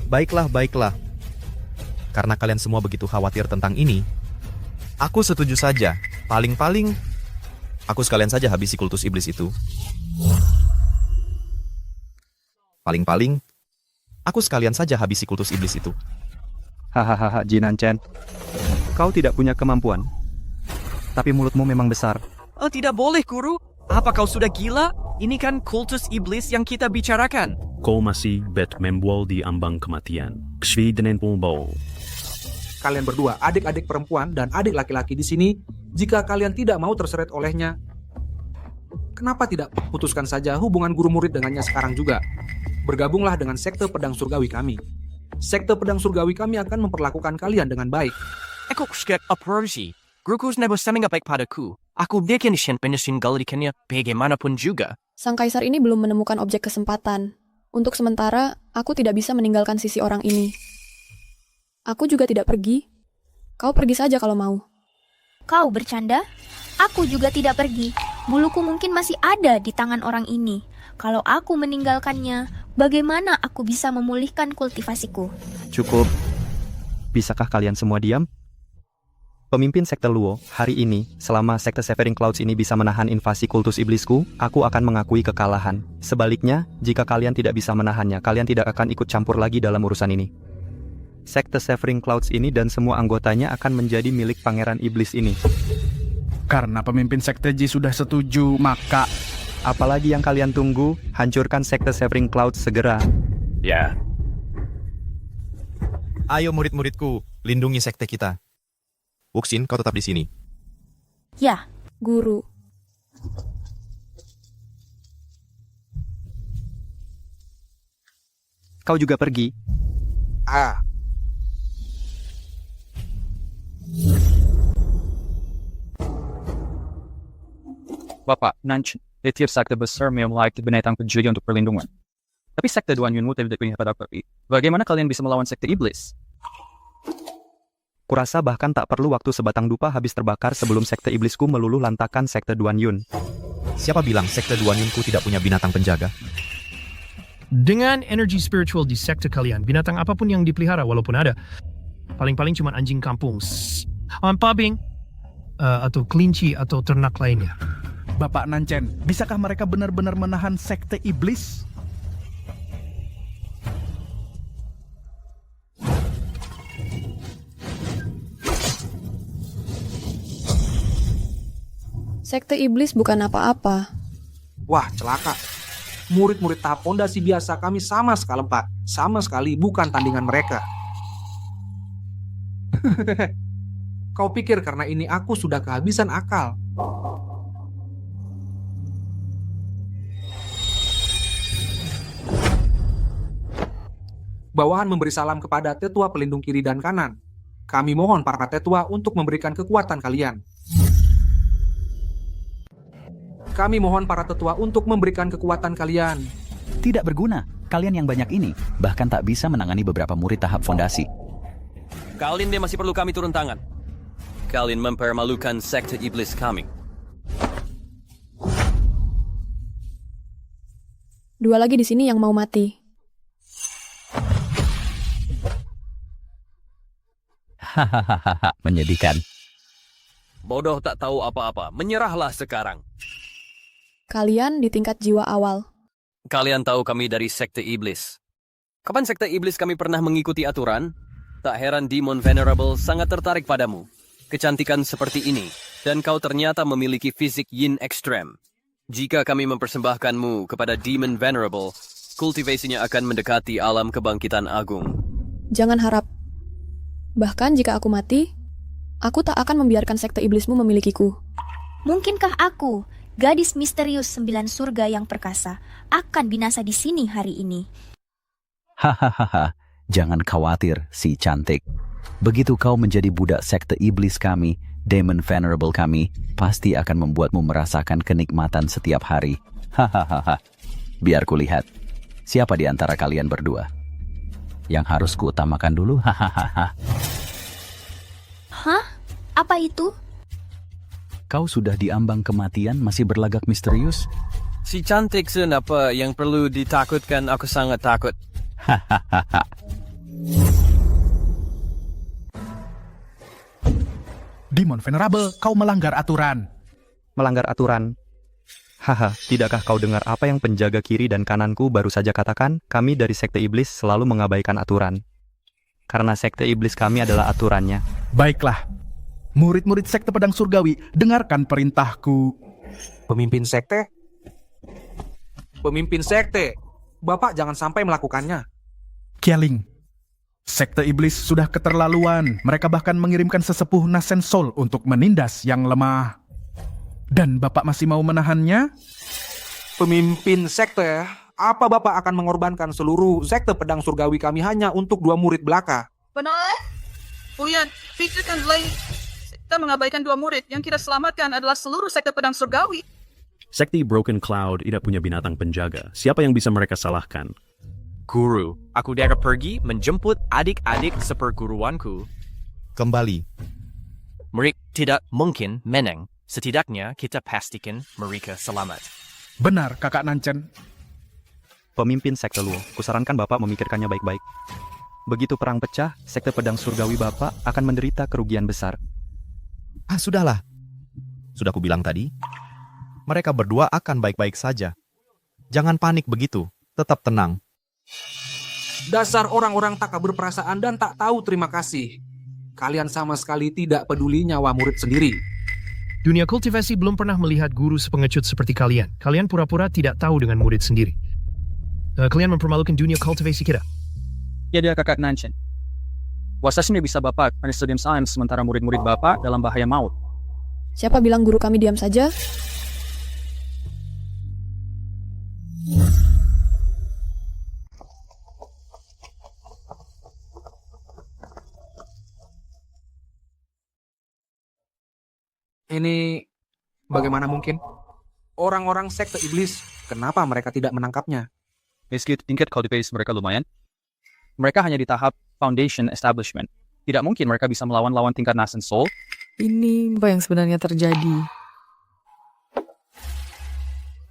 Baiklah. Karena kalian semua begitu khawatir tentang ini, aku setuju saja. Paling-paling, aku sekalian saja habisi kultus iblis itu. Paling-paling, aku sekalian saja habisi kultus iblis itu. Hahaha, Jinanshen. Kau tidak punya kemampuan. Tapi mulutmu memang besar. Oh, tidak boleh, Guru. Apa kau sudah gila? Ini kan kultus iblis yang kita bicarakan. Kau masih bet membual di ambang kematian. Psvi denen pulbol. Kalian berdua, adik-adik perempuan dan adik laki-laki di sini, jika kalian tidak mau terseret olehnya, kenapa tidak putuskan saja hubungan guru murid dengannya sekarang juga? Bergabunglah dengan sekte pedang surgawi kami. Sekte pedang surgawi kami akan memperlakukan kalian dengan baik. Aku skek approach. Guruku nebo seming baik padaku. Aku bikin penyusun galikannya bagaimanapun juga. Sang kaisar ini belum menemukan objek kesempatan. Untuk sementara, aku tidak bisa meninggalkan sisi orang ini. Aku juga tidak pergi. Kau pergi saja kalau mau. Kau bercanda? Aku juga tidak pergi. Buluku mungkin masih ada di tangan orang ini. Kalau aku meninggalkannya, bagaimana aku bisa memulihkan kultivasiku? Cukup. Bisakah kalian semua diam? Pemimpin sekte Luo, hari ini, selama sekte Severing Clouds ini bisa menahan invasi kultus iblisku, aku akan mengakui kekalahan. Sebaliknya, jika kalian tidak bisa menahannya, kalian tidak akan ikut campur lagi dalam urusan ini. Sekte Severing Clouds ini dan semua anggotanya akan menjadi milik pangeran iblis ini. Karena pemimpin sekte Ji sudah setuju, maka... Apalagi yang kalian tunggu, hancurkan sekte Severing Clouds segera. Ya. Ayo murid-muridku, lindungi sekte kita. Wuxin, kau tetap di sini. Ya, Guru. Kau juga pergi. Bapak, Nanch, setiap sekte besar memiliki binatang penjaga untuk perlindungan. Tapi sekte Duanyunmu tidak punya pada api. Bagaimana kalian bisa melawan sekte iblis? Kurasa bahkan tak perlu waktu sebatang dupa habis terbakar sebelum sekte iblisku meluluh lantakan sekte Duanyun. Siapa bilang sekte Duanyunku tidak punya binatang penjaga? Dengan energi spiritual di sekte kalian, binatang apapun yang dipelihara walaupun ada, paling-paling cuma anjing kampung, pabbing, atau kelinci atau ternak lainnya. Bapak Nancen, bisakah mereka benar-benar menahan sekte iblis? Sekte iblis bukan apa-apa. Wah, celaka. Murid-murid tahap pondasi biasa kami sama sekali, Pak. Sama sekali bukan tandingan mereka. Kau pikir karena ini aku sudah kehabisan akal? Bawahan memberi salam kepada tetua pelindung kiri dan kanan. Kami mohon para tetua untuk memberikan kekuatan kalian. Kami mohon para tetua untuk memberikan kekuatan kalian. Tidak berguna. Kalian yang banyak ini bahkan tak bisa menangani beberapa murid tahap fondasi. Kalian dia masih perlu kami turun tangan. Kalian mempermalukan sekte iblis kami. Dua lagi di sini yang mau mati. Hahaha, menyedihkan. Bodoh tak tahu apa-apa. Menyerahlah sekarang. Kalian di tingkat jiwa awal. Kalian tahu kami dari sekte iblis. Kapan sekte iblis kami pernah mengikuti aturan? Tak heran Demon Venerable sangat tertarik padamu. Kecantikan seperti ini, dan kau ternyata memiliki fisik yin ekstrem. Jika kami mempersembahkanmu kepada Demon Venerable, kultivasinya akan mendekati alam kebangkitan agung. Jangan harap. Bahkan jika aku mati, aku tak akan membiarkan sekte iblismu memilikiku. Mungkinkah aku, gadis misterius 9 surga yang perkasa, akan binasa di sini hari ini? Hahaha, jangan khawatir si cantik. Begitu kau menjadi budak sekte iblis kami, Demon Venerable kami, pasti akan membuatmu merasakan kenikmatan setiap hari. Hahaha, biar kulihat, siapa di antara kalian berdua yang harus kuutamakan dulu? Hahaha. Hah? Apa itu? Kau sudah diambang kematian, masih berlagak misterius? Si cantik apa yang perlu ditakutkan, aku sangat takut. Hahaha. Demon Venerable, kau melanggar aturan. Melanggar aturan? Haha, tidakkah kau dengar apa yang penjaga kiri dan kananku baru saja katakan? Kami dari sekte iblis selalu mengabaikan aturan. Karena sekte iblis kami adalah aturannya. Baiklah. Murid-murid sekte pedang surgawi, dengarkan perintahku. Pemimpin sekte? Pemimpin sekte, Bapak jangan sampai melakukannya. Kieling, sekte iblis sudah keterlaluan. Mereka bahkan mengirimkan sesepuh Nasen Sol untuk menindas yang lemah. Dan Bapak masih mau menahannya? Pemimpin sekte, apa Bapak akan mengorbankan seluruh sekte pedang surgawi kami hanya untuk 2 murid belaka? Benar. Buyan, pikirkan lagi. Kita mengabaikan 2 murid. Yang kita selamatkan adalah seluruh sekte pedang surgawi. Sekte Broken Cloud tidak punya binatang penjaga. Siapa yang bisa mereka salahkan? Guru, aku dapat pergi menjemput adik-adik seperguruanku. Kembali. Mereka tidak mungkin menang. Setidaknya kita pastikan mereka selamat. Benar, Kakak Nancen. Pemimpin sekte Luo, kusarankan Bapak memikirkannya baik-baik. Begitu perang pecah, sekte pedang surgawi Bapak akan menderita kerugian besar. Sudahlah. Sudah kubilang tadi, mereka berdua akan baik-baik saja. Jangan panik begitu, tetap tenang. Dasar orang-orang tak berperasaan dan tak tahu terima kasih. Kalian sama sekali tidak peduli nyawa murid sendiri. Dunia kultivasi belum pernah melihat guru sepengecut seperti kalian. Kalian pura-pura tidak tahu dengan murid sendiri. Kalian mempermalukan dunia kultivasi kita. Ya dia Kakak Nancen. Wasasnya bisa Bapak pada stadium sains sementara murid-murid Bapak dalam bahaya maut. Siapa bilang guru kami diam saja? Ini bagaimana mungkin? Orang-orang sekte iblis, kenapa mereka tidak menangkapnya? Meski tingkat cultivation mereka lumayan, mereka hanya di tahap foundation establishment. Tidak mungkin mereka bisa melawan lawan tingkat Nasen Soul. Ini apa yang sebenarnya terjadi?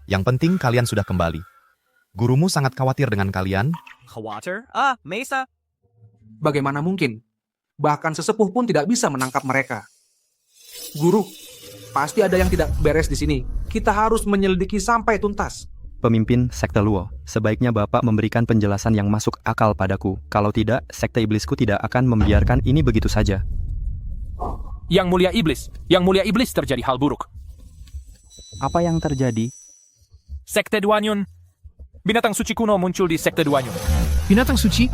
Yang penting kalian sudah kembali. Gurumu sangat khawatir dengan kalian. Khawatir? Mesa. Bagaimana mungkin? Bahkan sesepuh pun tidak bisa menangkap mereka. Guru, pasti ada yang tidak beres di sini. Kita harus menyelidiki sampai tuntas. Pemimpin Sekte Luo, sebaiknya Bapak memberikan penjelasan yang masuk akal padaku. Kalau tidak, Sekte Iblisku tidak akan membiarkan ini begitu saja. Yang Mulia Iblis terjadi hal buruk. Apa yang terjadi? Sekte Duanyun. Binatang suci kuno muncul di Sekte Duanyun. Binatang suci?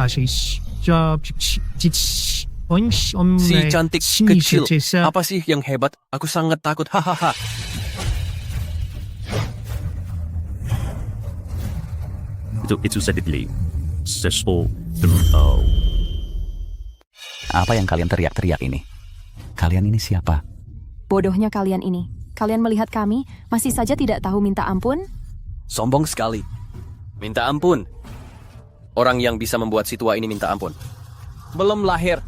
Si cantik kecil, apa sih yang hebat? Aku sangat takut, hahaha. Itu sedikit. Apa yang kalian teriak-teriak ini? Kalian ini siapa? Bodohnya kalian ini. Kalian melihat kami, masih saja tidak tahu minta ampun? Sombong sekali. Minta ampun. Orang yang bisa membuat si tua ini minta ampun. Belum lahir.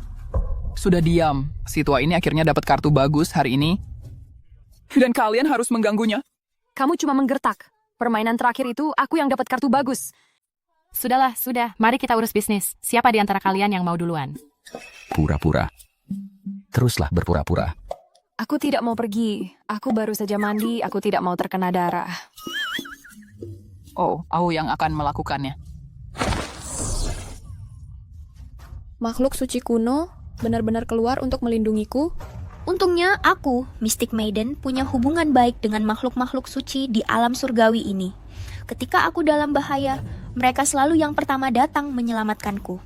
Sudah diam. Si tua ini akhirnya dapat kartu bagus hari ini. Dan kalian harus mengganggunya. Kamu cuma menggertak. Permainan terakhir itu aku yang dapat kartu bagus. Sudahlah, sudah. Mari kita urus bisnis. Siapa di antara kalian yang mau duluan? Pura-pura. Teruslah berpura-pura. Aku tidak mau pergi. Aku baru saja mandi. Aku tidak mau terkena darah. Oh, aku yang akan melakukannya. Makhluk suci kuno benar-benar keluar untuk melindungiku. Untungnya aku, Mystic Maiden, punya hubungan baik dengan makhluk-makhluk suci di alam surgawi ini. Ketika aku dalam bahaya, mereka selalu yang pertama datang menyelamatkanku.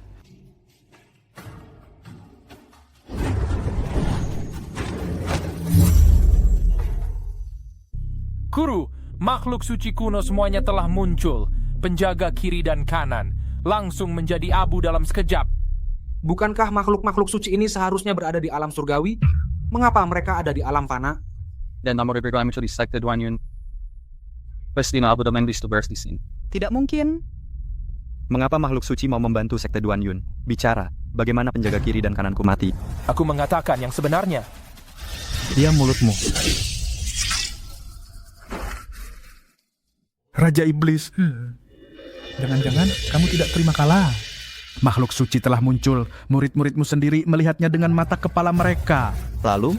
Guru, makhluk suci kuno semuanya telah muncul. Penjaga kiri dan kanan langsung menjadi abu dalam sekejap. Bukankah makhluk-makhluk suci ini seharusnya berada di alam surgawi? Mengapa mereka ada di alam fana? Dan nomor berikutnya di Sekte Duanyun. Pasti na abu dalam listu beres di sini. Tidak mungkin. Mengapa makhluk suci mau membantu Sekte Duanyun? Bicara, bagaimana penjaga kiri dan kananku mati? Aku mengatakan yang sebenarnya. Diam mulutmu. Raja Iblis. Jangan-jangan kamu tidak terima kalah. Makhluk suci telah muncul. Murid-muridmu sendiri melihatnya dengan mata kepala mereka. Lalu?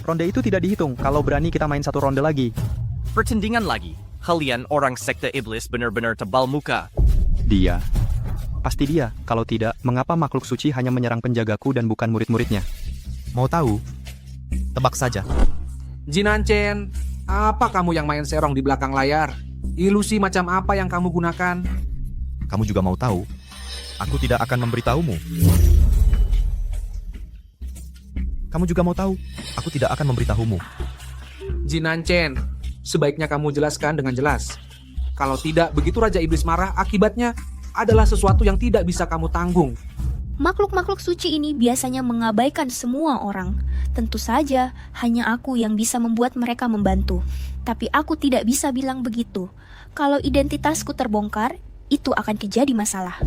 Ronde itu tidak dihitung. Kalau berani kita main satu ronde lagi. Pertandingan lagi. Kalian orang Sekte Iblis benar-benar tebal muka. Dia. Pasti dia. Kalau tidak, mengapa makhluk suci hanya menyerang penjagaku dan bukan murid-muridnya? Mau tahu? Tebak saja. Jinancen, apa kamu yang main serong di belakang layar? Ilusi macam apa yang kamu gunakan? Kamu juga mau tahu? Aku tidak akan memberitahumu. Kamu juga mau tahu? Aku tidak akan memberitahumu. Jinancen, sebaiknya kamu jelaskan dengan jelas. Kalau tidak, begitu Raja Iblis marah, akibatnya adalah sesuatu yang tidak bisa kamu tanggung. Makhluk-makhluk suci ini biasanya mengabaikan semua orang. Tentu saja, hanya aku yang bisa membuat mereka membantu. Tapi aku tidak bisa bilang begitu. Kalau identitasku terbongkar, itu akan terjadi masalah.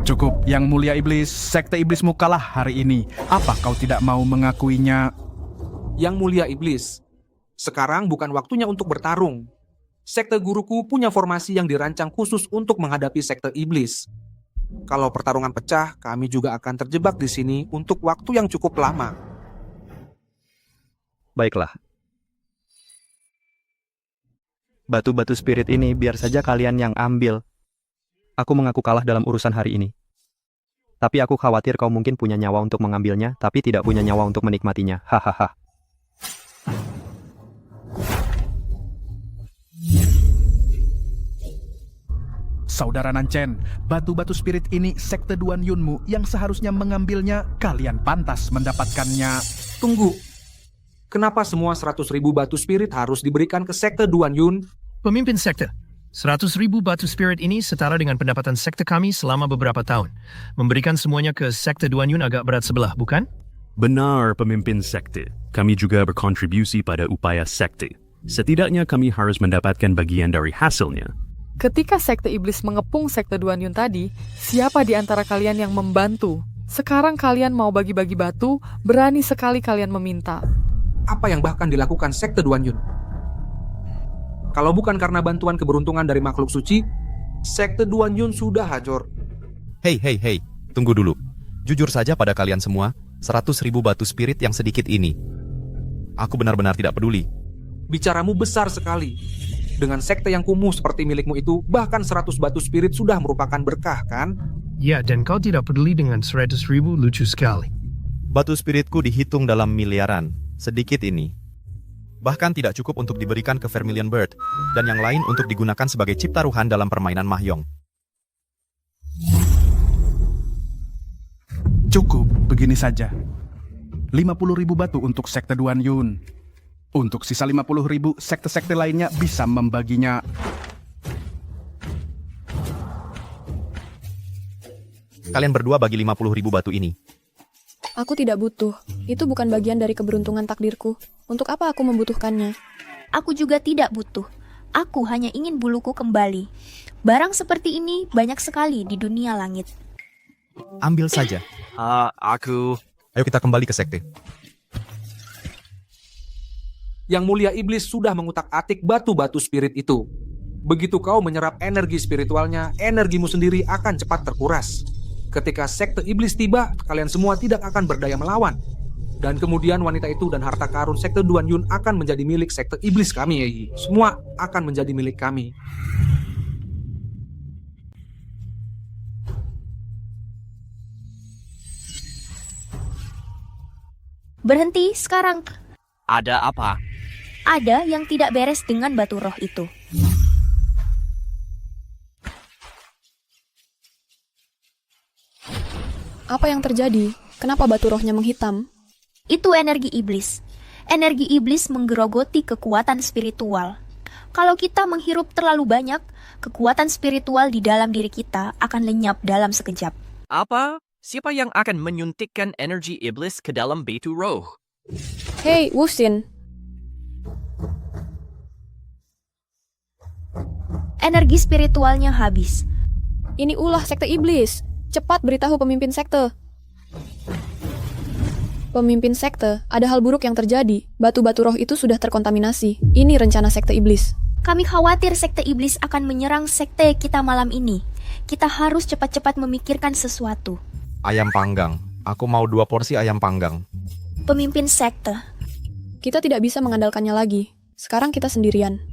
Cukup, Yang Mulia Iblis. Sekte Iblismu kalah hari ini. Apa kau tidak mau mengakuinya? Yang Mulia Iblis, sekarang bukan waktunya untuk bertarung. Sekte guruku punya formasi yang dirancang khusus untuk menghadapi Sekte Iblis. Kalau pertarungan pecah, kami juga akan terjebak di sini untuk waktu yang cukup lama. Baiklah. Batu-batu spirit ini biar saja kalian yang ambil. Aku mengaku kalah dalam urusan hari ini. Tapi aku khawatir kau mungkin punya nyawa untuk mengambilnya, tapi tidak punya nyawa untuk menikmatinya. Hahaha. Saudara Nancen, batu-batu spirit ini Sekte Duanyunmu yang seharusnya mengambilnya, kalian pantas mendapatkannya. Tunggu, kenapa semua 100.000 batu spirit harus diberikan ke Sekte Duanyun? Pemimpin sekte, 100.000 batu spirit ini setara dengan pendapatan sekte kami selama beberapa tahun. Memberikan semuanya ke Sekte Duanyun agak berat sebelah, bukan? Benar, pemimpin sekte. Kami juga berkontribusi pada upaya sekte. Setidaknya kami harus mendapatkan bagian dari hasilnya. Ketika Sekte Iblis mengepung Sekte Duanyun tadi, siapa di antara kalian yang membantu Sekarang kalian mau bagi-bagi batu, berani sekali kalian meminta. Apa yang bahkan dilakukan Sekte Duan Yun? Kalau bukan karena bantuan keberuntungan dari makhluk suci, Sekte Duan Yun sudah hancur. Hei, tunggu dulu. Jujur saja pada kalian semua, 100.000 batu spirit yang sedikit ini. Aku benar-benar tidak peduli. Bicaramu besar sekali. Dengan sekte yang kumuh seperti milikmu itu, bahkan 100 batu spirit sudah merupakan berkah, kan? Ya, dan kau tidak peduli dengan 100.000, lucu sekali. Batu spiritku dihitung dalam miliaran, sedikit ini. Bahkan tidak cukup untuk diberikan ke Vermilion Bird, dan yang lain untuk digunakan sebagai cipta ruhan dalam permainan mahjong. Cukup, begini saja. 50.000 batu untuk Sekte Duan Yun. Untuk sisa 50.000, sekte-sekte lainnya bisa membaginya. Kalian berdua bagi 50.000 batu ini. Aku tidak butuh. Itu bukan bagian dari keberuntungan takdirku. Untuk apa aku membutuhkannya? Aku juga tidak butuh. Aku hanya ingin buluku kembali. Barang seperti ini banyak sekali di dunia langit. Ambil saja. Aku... Ayo kita kembali ke sekte. Yang mulia iblis sudah mengutak-atik batu-batu spirit itu. Begitu kau menyerap energi spiritualnya, energimu sendiri akan cepat terkuras. Ketika sekte iblis tiba, kalian semua tidak akan berdaya melawan. Dan kemudian wanita itu dan harta karun Sekte Duan Yun akan menjadi milik sekte iblis kami, Yi. Semua akan menjadi milik kami. Berhenti sekarang. Ada apa? Ada yang tidak beres dengan batu roh itu. Apa yang terjadi? Kenapa batu rohnya menghitam? Itu energi iblis. Energi iblis menggerogoti kekuatan spiritual. Kalau kita menghirup terlalu banyak, kekuatan spiritual di dalam diri kita akan lenyap dalam sekejap. Apa? Siapa yang akan menyuntikkan energi iblis ke dalam batu roh? Hei, Wuxin. Energi spiritualnya habis. Ini ulah sekte iblis. Cepat beritahu pemimpin sekte. Pemimpin sekte, ada hal buruk yang terjadi. Batu-batu roh itu sudah terkontaminasi. Ini rencana sekte iblis. Kami khawatir sekte iblis akan menyerang sekte kita malam ini. Kita harus cepat-cepat memikirkan sesuatu. Ayam panggang. Aku mau 2 porsi ayam panggang. Pemimpin sekte. Kita tidak bisa mengandalkannya lagi. Sekarang kita sendirian.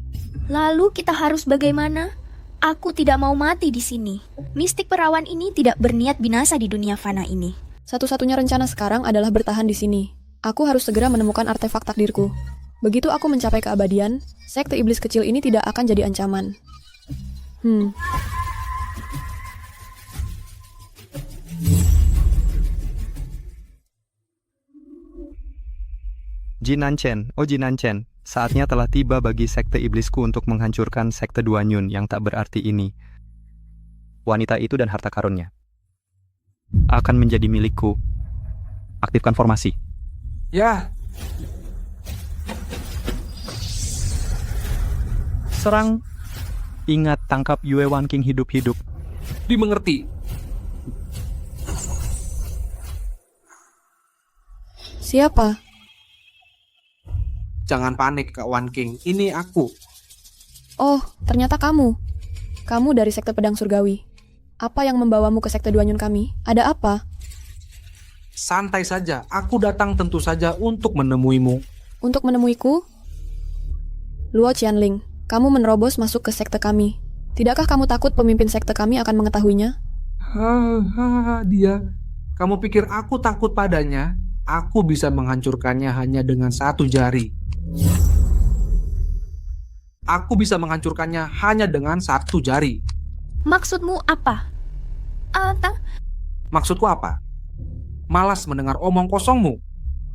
Lalu kita harus bagaimana? Aku tidak mau mati di sini. Mistik perawan ini tidak berniat binasa di dunia fana ini. Satu-satunya rencana sekarang adalah bertahan di sini. Aku harus segera menemukan artefak takdirku. Begitu aku mencapai keabadian, sekte iblis kecil ini tidak akan jadi ancaman. Jinancen, oh Jinancen, saatnya telah tiba bagi sekte iblisku untuk menghancurkan sekte Duan Yun yang tak berarti ini. Wanita itu dan harta karunnya akan menjadi milikku. Aktifkan formasi. Ya. Serang. Ingat, tangkap Yue Wan King hidup-hidup. Dimengerti. Siapa? Jangan panik, Kak Wan King. Ini aku. Oh, ternyata kamu. Kamu dari sekte pedang surgawi. Apa yang membawamu ke sekte Duan Yun kami? Ada apa? Santai saja. Aku datang tentu saja untuk menemuimu. Untuk menemuiku? Luo Qianling, kamu menerobos masuk ke sekte kami. Tidakkah kamu takut pemimpin sekte kami akan mengetahuinya? Dia. Kamu pikir aku takut padanya? Aku bisa menghancurkannya hanya dengan 1 jari. Aku bisa menghancurkannya hanya dengan 1 jari. Maksudmu apa? Maksudku apa? Malas mendengar omong kosongmu.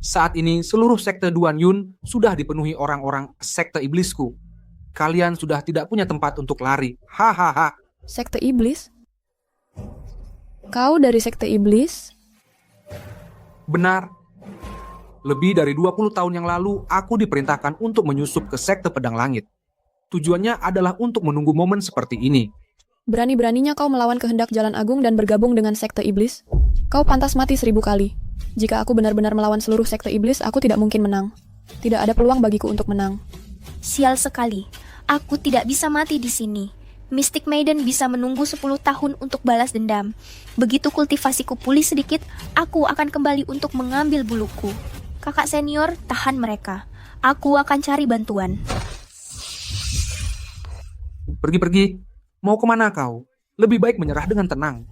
Saat ini seluruh sekte Duan Yun sudah dipenuhi orang-orang sekte iblisku. Kalian sudah tidak punya tempat untuk lari. Hahaha. Sekte iblis? Kau dari sekte iblis? Benar. Lebih dari 20 tahun yang lalu, aku diperintahkan untuk menyusup ke sekte pedang langit. Tujuannya adalah untuk menunggu momen seperti ini. Berani-beraninya kau melawan kehendak Jalan Agung dan bergabung dengan sekte iblis? Kau pantas mati 1000 kali. Jika aku benar-benar melawan seluruh sekte iblis, aku tidak mungkin menang. Tidak ada peluang bagiku untuk menang. Sial sekali. Aku tidak bisa mati di sini. Mystic Maiden bisa menunggu 10 tahun untuk balas dendam. Begitu kultivasiku pulih sedikit, aku akan kembali untuk mengambil buluku. Kakak senior, tahan mereka. Aku akan cari bantuan. Pergi-pergi. Mau kemana kau? Lebih baik menyerah dengan tenang.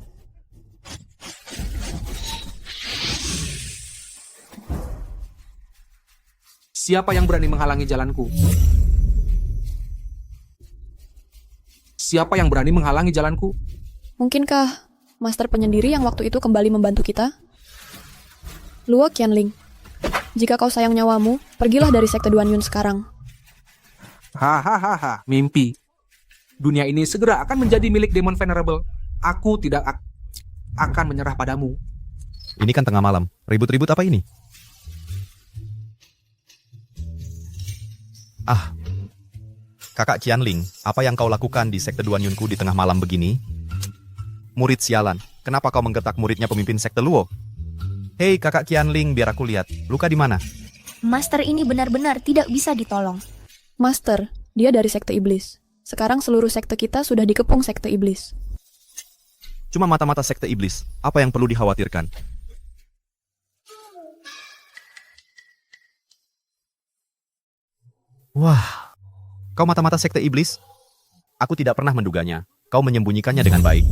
Siapa yang berani menghalangi jalanku? Siapa yang berani menghalangi jalanku? Mungkinkah Master Penyendiri yang waktu itu kembali membantu kita? Luo Qianling, jika kau sayang nyawamu, pergilah dari sekte Duanyun sekarang. Hahaha, mimpi. Dunia ini segera akan menjadi milik Demon Venerable. Aku tidak akan menyerah padamu. Ini kan tengah malam. Ribut-ribut apa ini? Kakak Qianling, apa yang kau lakukan di sekte Duanyunku di tengah malam begini? Murid sialan, kenapa kau menggetak muridnya pemimpin sekte Luo? Hei kakak Qianling, biar aku lihat, luka di mana? Master ini benar-benar tidak bisa ditolong. Master, dia dari sekte iblis. Sekarang seluruh sekte kita sudah dikepung sekte iblis. Cuma mata-mata sekte iblis, apa yang perlu dikhawatirkan? Wah, kau mata-mata sekte iblis? Aku tidak pernah menduganya. Kau menyembunyikannya dengan baik.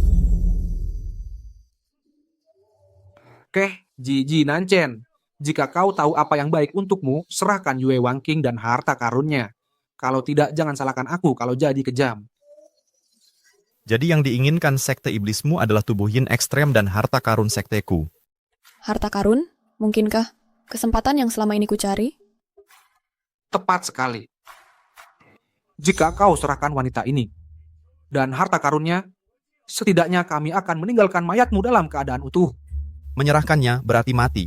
Ji Nanchen. Jika kau tahu apa yang baik untukmu, serahkan Yue Wangqing dan harta karunnya. Kalau tidak, jangan salahkan aku kalau jadi kejam. Jadi yang diinginkan sekte iblismu adalah tubuh yin ekstrem dan harta karun sekteku. Harta karun? Mungkinkah kesempatan yang selama ini kucari? Tepat sekali. Jika kau serahkan wanita ini dan harta karunnya, setidaknya kami akan meninggalkan mayatmu dalam keadaan utuh. Menyerahkannya berarti mati.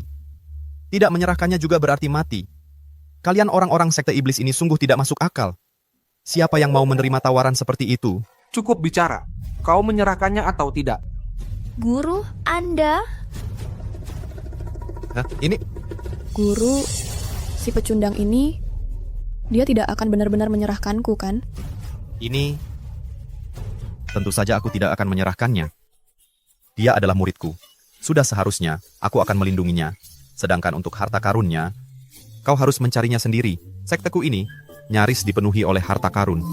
Tidak menyerahkannya juga berarti mati. Kalian orang-orang sekte iblis ini sungguh tidak masuk akal. Siapa yang mau menerima tawaran seperti itu? Cukup bicara. Kau menyerahkannya atau tidak? Guru, Anda? Hah? Ini? Guru, si pecundang ini, dia tidak akan benar-benar menyerahkanku, kan? Ini... Tentu saja aku tidak akan menyerahkannya. Dia adalah muridku. Sudah seharusnya aku akan melindunginya. Sedangkan untuk harta karunnya, kau harus mencarinya sendiri. Sekteku ini nyaris dipenuhi oleh harta karun.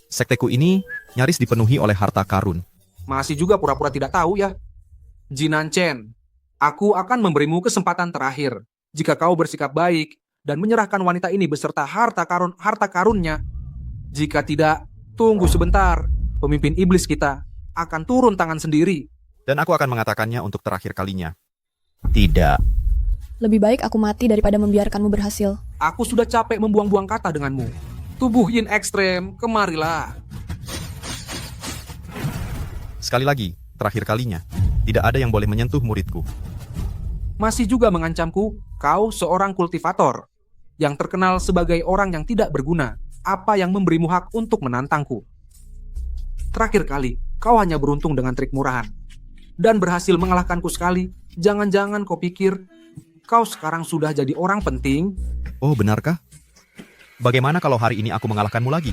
Sekteku ini nyaris dipenuhi oleh harta karun. Masih juga pura-pura tidak tahu ya. Ji Nanchen, aku akan memberimu kesempatan terakhir. Jika kau bersikap baik dan menyerahkan wanita ini beserta harta karunnya. Jika tidak, tunggu sebentar. Pemimpin iblis kita akan turun tangan sendiri. Dan aku akan mengatakannya untuk terakhir kalinya. Tidak. Lebih baik aku mati daripada membiarkanmu berhasil. Aku sudah capek membuang-buang kata denganmu. Tubuh yin ekstrem, kemarilah. Sekali lagi, terakhir kalinya. Tidak ada yang boleh menyentuh muridku. Masih juga mengancamku, kau seorang kultivator yang terkenal sebagai orang yang tidak berguna. Apa yang memberimu hak untuk menantangku? Terakhir kali, kau hanya beruntung dengan trik murahan dan berhasil mengalahkanku sekali. Jangan-jangan kau pikir kau sekarang sudah jadi orang penting? Oh, benarkah? Bagaimana kalau hari ini aku mengalahkanmu lagi?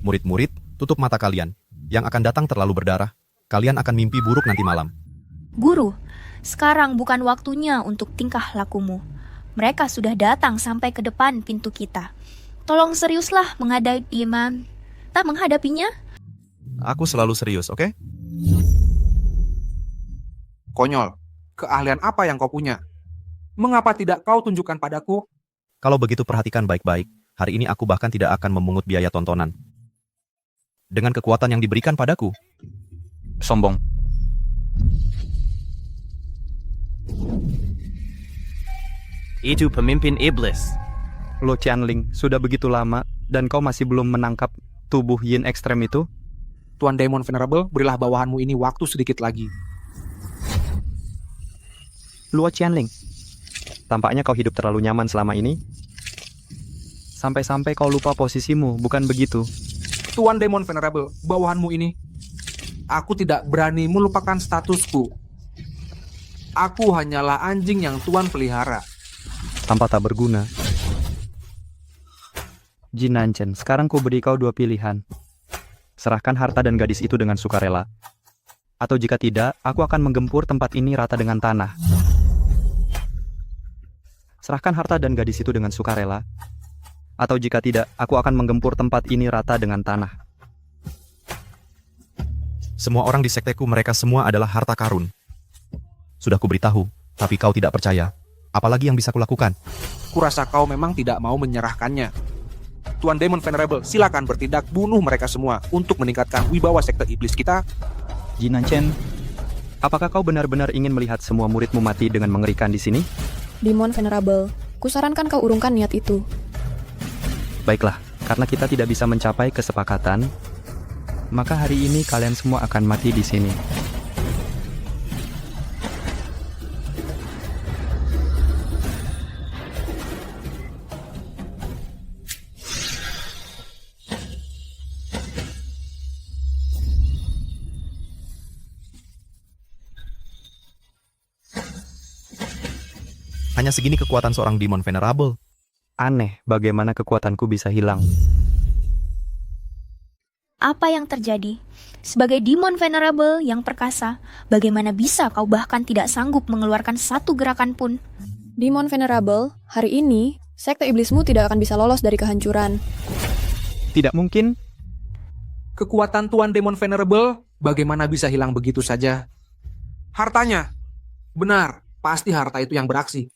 Murid-murid, tutup mata kalian. Yang akan datang terlalu berdarah. Kalian akan mimpi buruk nanti malam. Guru, sekarang bukan waktunya untuk tingkah lakumu. Mereka sudah datang sampai ke depan pintu kita. Tolong seriuslah menghadapinya. Aku selalu serius, oke? Konyol, keahlian apa yang kau punya? Mengapa tidak kau tunjukkan padaku? Kalau begitu perhatikan baik-baik. Hari ini aku bahkan tidak akan memungut biaya tontonan. Dengan kekuatan yang diberikan padaku. Sombong. Itu pemimpin iblis. Lo Qianling, sudah begitu lama dan kau masih belum menangkap tubuh yin ekstrem itu? Tuan Demon Venerable, berilah bawahanmu ini waktu sedikit lagi. Luo Qianling, tampaknya kau hidup terlalu nyaman selama ini. Sampai-sampai kau lupa posisimu, bukan begitu? Tuan Demon Venerable, bawahanmu ini. Aku tidak berani melupakan statusku. Aku hanyalah anjing yang Tuan pelihara. Tanpa tak berguna. Jin Nancen, sekarang ku beri kau 2 pilihan. Serahkan harta dan gadis itu dengan sukarela. Atau jika tidak, aku akan menggempur tempat ini rata dengan tanah. Serahkan harta dan gadis itu dengan sukarela. Atau jika tidak, aku akan menggempur tempat ini rata dengan tanah. Semua orang di sekteku mereka semua adalah harta karun. Sudah kuberitahu, tapi kau tidak percaya. Apalagi yang bisa kulakukan? Kurasa kau memang tidak mau menyerahkannya. Tuan Demon Venerable, silakan bertindak bunuh mereka semua untuk meningkatkan wibawa sekte iblis kita. Jin Nancen, apakah kau benar-benar ingin melihat semua muridmu mati dengan mengerikan di sini? Demon Venerable, kusarankan kau urungkan niat itu. Baiklah, karena kita tidak bisa mencapai kesepakatan, maka hari ini kalian semua akan mati di sini. Hanya segini kekuatan seorang Demon Venerable. Aneh, bagaimana kekuatanku bisa hilang. Apa yang terjadi? Sebagai Demon Venerable yang perkasa, bagaimana bisa kau bahkan tidak sanggup mengeluarkan satu gerakan pun? Demon Venerable, hari ini, sekte iblismu tidak akan bisa lolos dari kehancuran. Tidak mungkin. Kekuatan Tuan Demon Venerable, bagaimana bisa hilang begitu saja? Hartanya. Benar, pasti harta itu yang beraksi.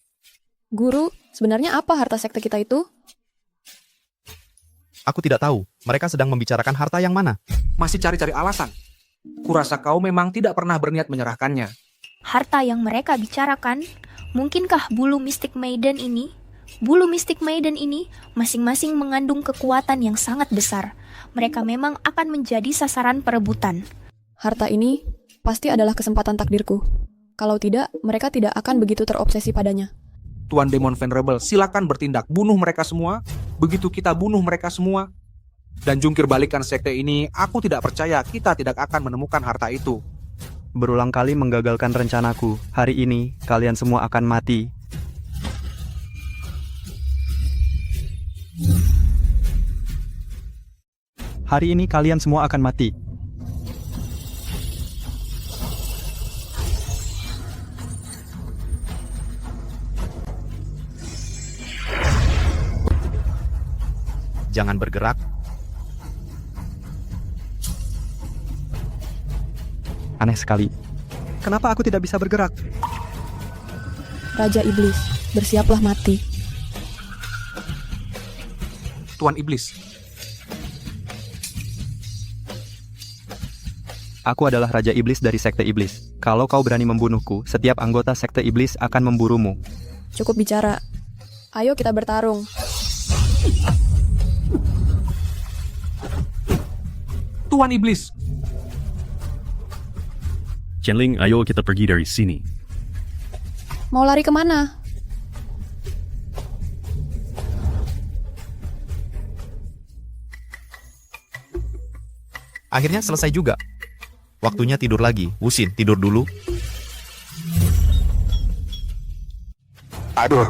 Guru, sebenarnya apa harta sekte kita itu? Aku tidak tahu. Mereka sedang membicarakan harta yang mana. Masih cari-cari alasan. Kurasa kau memang tidak pernah berniat menyerahkannya. Harta yang mereka bicarakan, mungkinkah bulu Mystic Maiden ini? Bulu Mystic Maiden ini masing-masing mengandung kekuatan yang sangat besar. Mereka memang akan menjadi sasaran perebutan. Harta ini pasti adalah kesempatan takdirku. Kalau tidak, mereka tidak akan begitu terobsesi padanya. Tuan Demon Venerable, silakan bertindak bunuh mereka semua. Begitu kita bunuh mereka semua dan jungkir balikan sekte ini, aku tidak percaya kita tidak akan menemukan harta itu. Berulang kali menggagalkan rencanaku. Hari ini, kalian semua akan mati. Hari ini kalian semua akan mati. Jangan bergerak. Aneh sekali. Kenapa aku tidak bisa bergerak? Raja Iblis, bersiaplah mati. Tuan Iblis. Aku adalah Raja Iblis dari Sekte Iblis. Kalau kau berani membunuhku, setiap anggota Sekte Iblis akan memburumu. Cukup bicara. Ayo kita bertarung. Tuan Iblis. Qianling, ayo kita pergi dari sini. Mau lari kemana? Akhirnya selesai juga. Waktunya tidur lagi. Wuxin, tidur dulu. Aduh.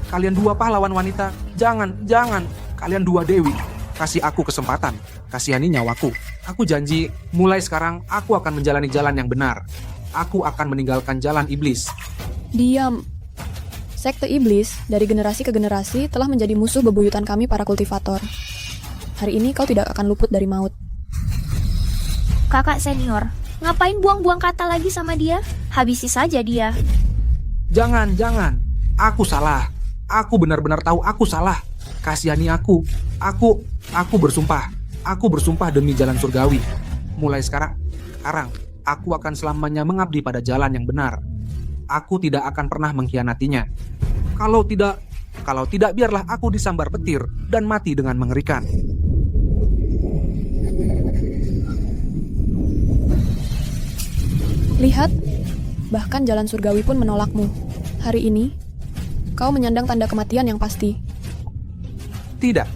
Kalian dua pahlawan wanita. Jangan. Kalian dua dewi. Kasih aku kesempatan. Kasihani nyawaku. Aku janji, mulai sekarang aku akan menjalani jalan yang benar. Aku akan meninggalkan jalan iblis. Diam. Sekte iblis dari generasi ke generasi telah menjadi musuh bebuyutan kami para kultivator. Hari ini kau tidak akan luput dari maut. Kakak senior, ngapain buang-buang kata lagi sama dia? Habisi saja dia. Jangan. Aku salah. Aku benar-benar tahu aku salah. Kasihani aku. Aku bersumpah. Aku bersumpah demi jalan surgawi. Mulai sekarang, aku akan selamanya mengabdi pada jalan yang benar. Aku tidak akan pernah mengkhianatinya. Kalau tidak biarlah aku disambar petir dan mati dengan mengerikan. Lihat, bahkan jalan surgawi pun menolakmu. Hari ini, Kau menyandang tanda kematian yang pasti. Tidak.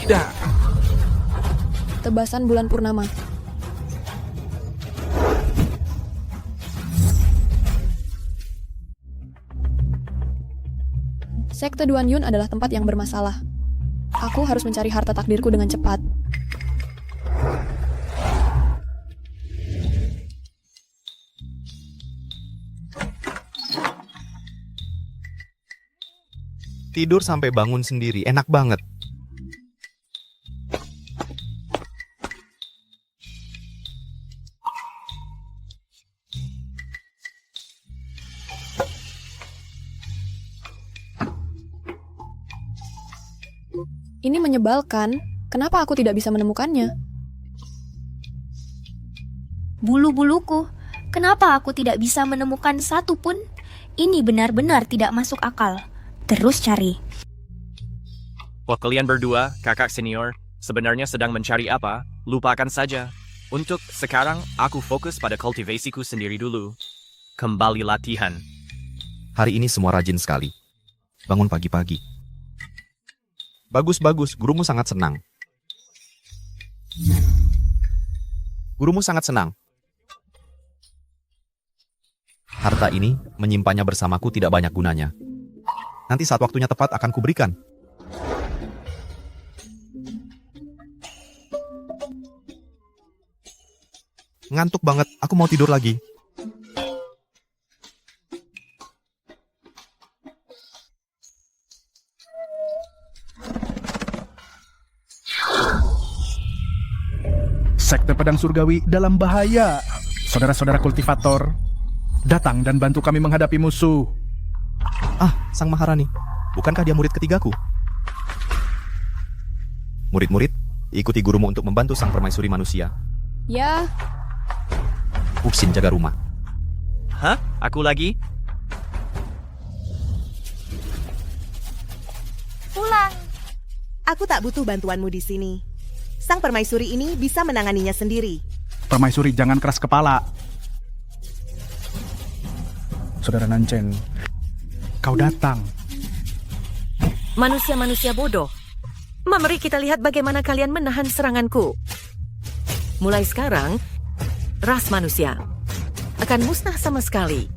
Tidak. Tebasan bulan purnama. Sekte Duan Yun adalah tempat yang bermasalah. Aku harus mencari harta takdirku dengan cepat. Tidur sampai bangun sendiri, enak banget. Ini menyebalkan. Kenapa aku tidak bisa menemukannya? Bulu-buluku, kenapa aku tidak bisa menemukan satu pun? Ini benar-benar tidak masuk akal. Terus cari. Wah, kalian berdua, kakak senior, sebenarnya sedang mencari apa? Lupakan saja. Untuk sekarang, aku fokus pada kultivasiku sendiri dulu. Kembali latihan. Hari ini semua rajin sekali. Bangun pagi-pagi. Bagus-bagus, gurumu sangat senang. Gurumu sangat senang. Harta ini, menyimpannya bersamaku tidak banyak gunanya. Nanti saat waktunya tepat akan kuberikan. Ngantuk banget, aku mau tidur lagi. Sekte Pedang Surgawi dalam bahaya. Saudara-saudara kultivator, datang dan bantu kami menghadapi musuh. Ah, Sang Maharani, bukankah dia murid ketigaku? Murid-murid, ikuti gurumu untuk membantu sang permaisuri manusia. Ya. Uksin jaga rumah. Hah? Aku lagi? Pulang. Aku tak butuh bantuanmu di sini. Sang permaisuri ini bisa menanganinya sendiri. Permaisuri, jangan keras kepala. Saudara Nancen, kau datang. Manusia-manusia bodoh. Mari kita lihat bagaimana kalian menahan seranganku. Mulai sekarang, ras manusia akan musnah sama sekali.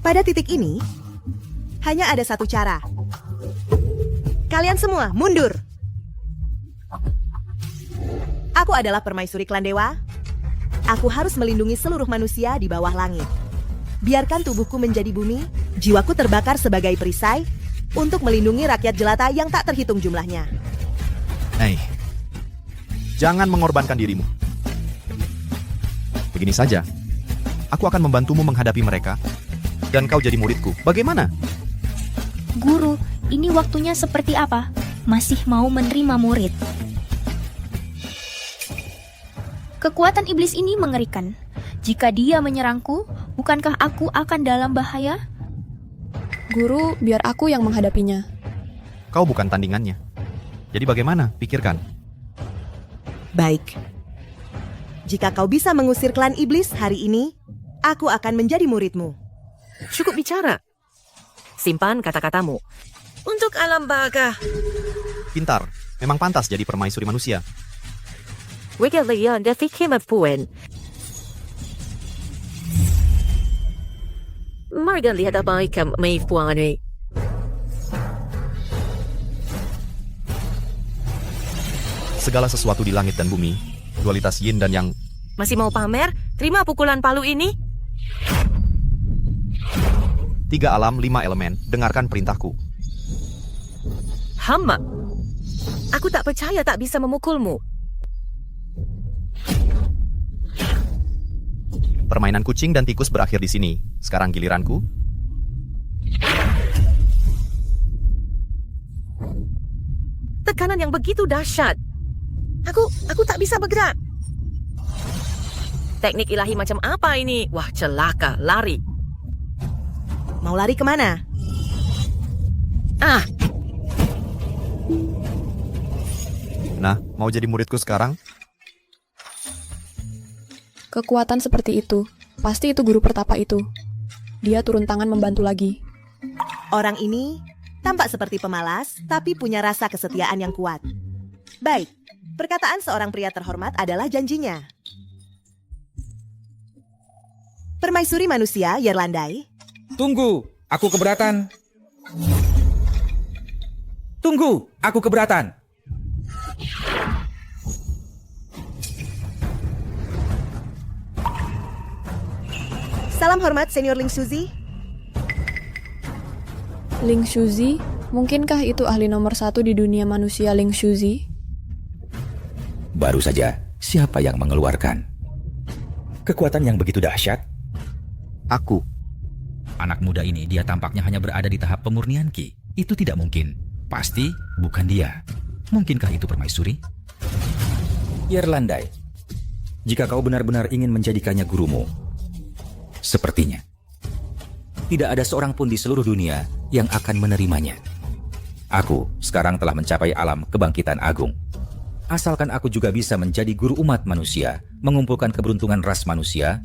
Pada titik ini, hanya ada satu cara. Kalian semua mundur. Aku adalah permaisuri klan dewa. Aku harus melindungi seluruh manusia di bawah langit. Biarkan tubuhku menjadi bumi, jiwaku terbakar sebagai perisai untuk melindungi rakyat jelata yang tak terhitung jumlahnya. Hei, jangan mengorbankan dirimu. Begini saja, aku akan membantumu menghadapi mereka, dan kau jadi muridku. Bagaimana? Guru, ini waktunya seperti apa? Masih mau menerima murid? Kekuatan iblis ini mengerikan. Jika dia menyerangku, bukankah aku akan dalam bahaya? Guru, biar aku yang menghadapinya. Kau bukan tandingannya. Jadi bagaimana? Pikirkan. Baik. Jika kau bisa mengusir klan iblis hari ini, aku akan menjadi muridmu. Cukup bicara. Simpan kata-katamu. Untuk alam baka. Pintar, memang pantas jadi permaisuri manusia. Wigalian da fikir mapuen. Mari lihat apa yang may puani. Segala sesuatu di langit dan bumi, dualitas yin dan yang. Masih mau pamer? Terima pukulan palu ini. 3 alam, 5 elemen, dengarkan perintahku. Hama. Aku tak percaya tak bisa memukulmu. Permainan kucing dan tikus berakhir di sini. Sekarang giliranku. Tekanan yang begitu dahsyat. Aku tak bisa bergerak. Teknik ilahi macam apa ini? Wah, celaka, lari. Mau lari kemana? Nah, mau jadi muridku sekarang? Kekuatan seperti itu, pasti itu guru pertapa itu. Dia turun tangan membantu lagi. Orang ini tampak seperti pemalas, tapi punya rasa kesetiaan yang kuat. Baik, perkataan seorang pria terhormat adalah janjinya. Permaisuri manusia, Yerlandai. Tunggu, aku keberatan. Tunggu, aku keberatan. Salam hormat, Senior Ling Shuzi. Ling Shuzi? Mungkinkah itu ahli nomor 1 di dunia manusia Ling Shuzi? Baru saja, siapa yang mengeluarkan kekuatan yang begitu dahsyat? Aku. Anak muda ini, dia tampaknya hanya berada di tahap pemurnian Ki. Itu tidak mungkin. Pasti bukan dia. Mungkinkah itu permaisuri? Yerlandai, jika kau benar-benar ingin menjadikannya gurumu, sepertinya tidak ada seorang pun di seluruh dunia yang akan menerimanya. Aku sekarang telah mencapai alam kebangkitan agung. Asalkan aku juga bisa menjadi guru umat manusia, mengumpulkan keberuntungan ras manusia,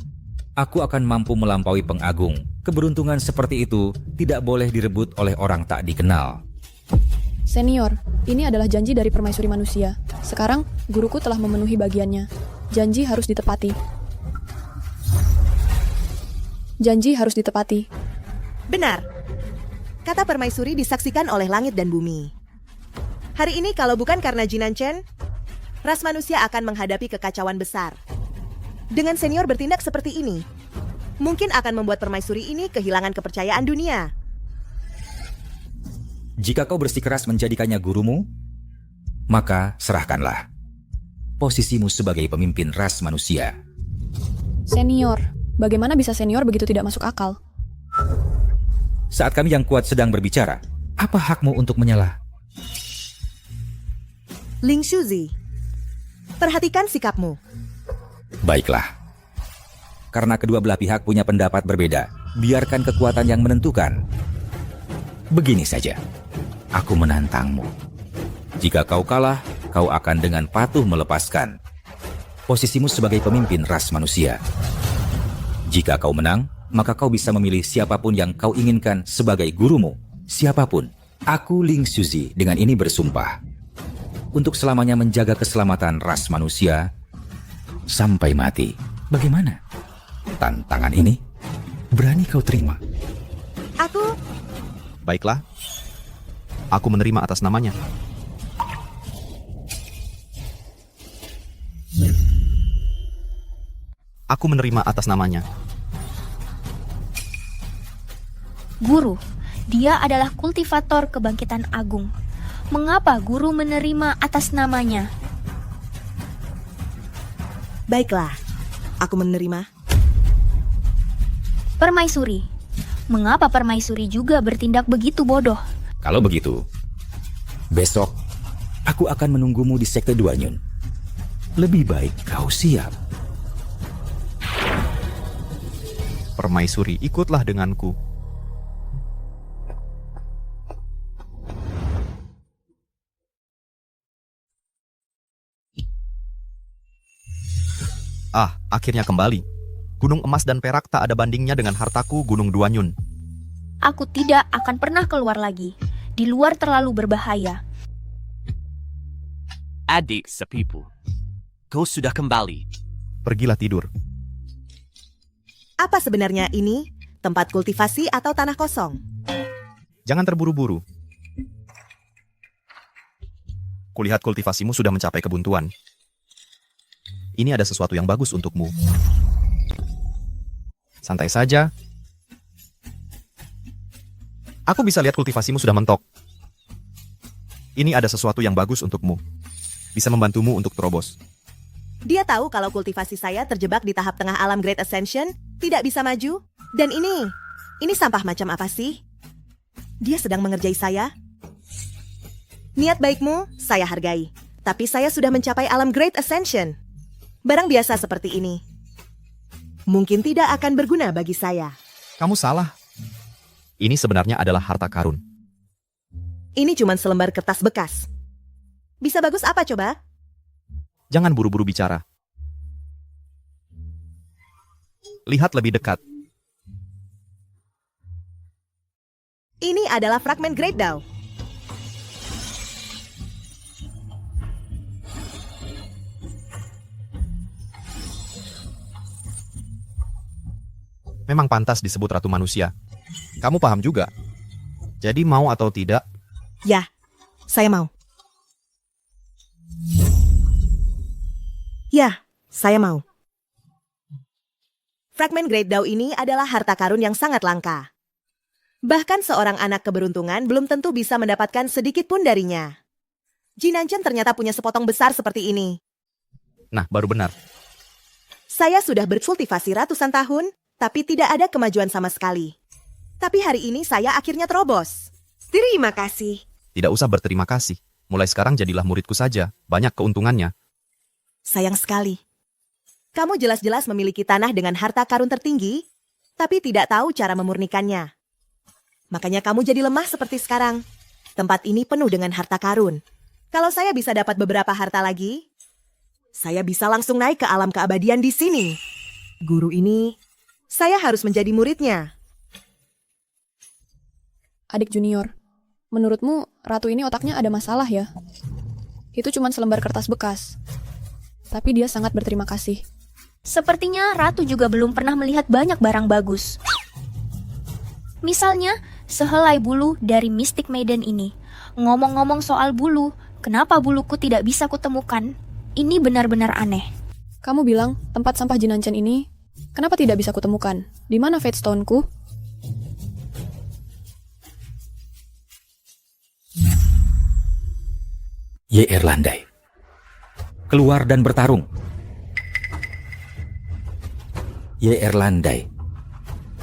aku akan mampu melampaui pengagung. Keberuntungan seperti itu tidak boleh direbut oleh orang tak dikenal. Senior, ini adalah janji dari permaisuri manusia. Sekarang, guruku telah memenuhi bagiannya. Janji harus ditepati. Janji harus ditepati. Benar. Kata permaisuri disaksikan oleh langit dan bumi. Hari ini kalau bukan karena Jinan Chen, ras manusia akan menghadapi kekacauan besar. Dengan senior bertindak seperti ini, mungkin akan membuat permaisuri ini kehilangan kepercayaan dunia. Jika kau bersikeras menjadikannya gurumu, maka serahkanlah posisimu sebagai pemimpin ras manusia. Senior, bagaimana bisa senior begitu tidak masuk akal? Saat kami yang kuat sedang berbicara, apa hakmu untuk menyalah? Ling Shuzi, perhatikan sikapmu. Baiklah. Karena kedua belah pihak punya pendapat berbeda, biarkan kekuatan yang menentukan. Begini saja, aku menantangmu. Jika kau kalah, kau akan dengan patuh melepaskan posisimu sebagai pemimpin ras manusia. Jika kau menang, maka kau bisa memilih siapapun yang kau inginkan sebagai gurumu. Siapapun. Aku Ling Shuzi dengan ini bersumpah untuk selamanya menjaga keselamatan ras manusia sampai mati. Bagaimana? Tantangan ini berani kau terima? Aku... Baiklah. Aku menerima atas namanya. Aku menerima atas namanya. Guru, dia adalah kultivator kebangkitan agung. Mengapa guru menerima atas namanya? Baiklah, aku menerima. Permaisuri, mengapa permaisuri juga bertindak begitu bodoh? Kalau begitu, besok aku akan menunggumu di Sekte Duanyun. Lebih baik kau siap. Permaisuri, ikutlah denganku. Ah, akhirnya kembali. Gunung emas dan perak tak ada bandingnya dengan hartaku Gunung Duanyun. Aku tidak akan pernah keluar lagi. Di luar terlalu berbahaya. Adik sepupu, kau sudah kembali. Pergilah tidur. Apa sebenarnya ini? Tempat kultivasi atau tanah kosong? Jangan terburu-buru. Kulihat kultivasimu sudah mencapai kebuntuan. Ini ada sesuatu yang bagus untukmu. Santai saja. Aku bisa lihat kultivasimu sudah mentok. Ini ada sesuatu yang bagus untukmu. Bisa membantumu untuk terobos. Dia tahu kalau kultivasi saya terjebak di tahap tengah alam Great Ascension, tidak bisa maju. Dan ini sampah macam apa sih? Dia sedang mengerjai saya. Niat baikmu, saya hargai. Tapi saya sudah mencapai alam Great Ascension. Barang biasa seperti ini mungkin tidak akan berguna bagi saya. Kamu salah. Ini sebenarnya adalah harta karun. Ini cuma selembar kertas bekas. Bisa bagus apa coba? Jangan buru-buru bicara. Lihat lebih dekat. Ini adalah fragmen Great Daw. Memang pantas disebut Ratu Manusia. Kamu paham juga. Jadi mau atau tidak? Ya, saya mau. Ya, saya mau. Fragmen Great Daw ini adalah harta karun yang sangat langka. Bahkan seorang anak keberuntungan belum tentu bisa mendapatkan sedikit pun darinya. Jinancen ternyata punya sepotong besar seperti ini. Nah, baru benar. Saya sudah berkultivasi ratusan tahun, tapi tidak ada kemajuan sama sekali. Tapi hari ini saya akhirnya terobos. Terima kasih. Tidak usah berterima kasih. Mulai sekarang jadilah muridku saja. Banyak keuntungannya. Sayang sekali. Kamu jelas-jelas memiliki tanah dengan harta karun tertinggi, tapi tidak tahu cara memurnikannya. Makanya kamu jadi lemah seperti sekarang. Tempat ini penuh dengan harta karun. Kalau saya bisa dapat beberapa harta lagi, saya bisa langsung naik ke alam keabadian di sini. Guru ini, saya harus menjadi muridnya. Adik junior, menurutmu ratu ini otaknya ada masalah ya? Itu cuma selembar kertas bekas. Tapi dia sangat berterima kasih. Sepertinya ratu juga belum pernah melihat banyak barang bagus. Misalnya, sehelai bulu dari Mystic Maiden ini. Ngomong-ngomong soal bulu, kenapa buluku tidak bisa kutemukan? Ini benar-benar aneh. Kamu bilang tempat sampah Jinancen ini, kenapa tidak bisa kutemukan? Di mana Fate Stone-ku? Ye Erlandai, keluar dan bertarung. Ye Erlandai,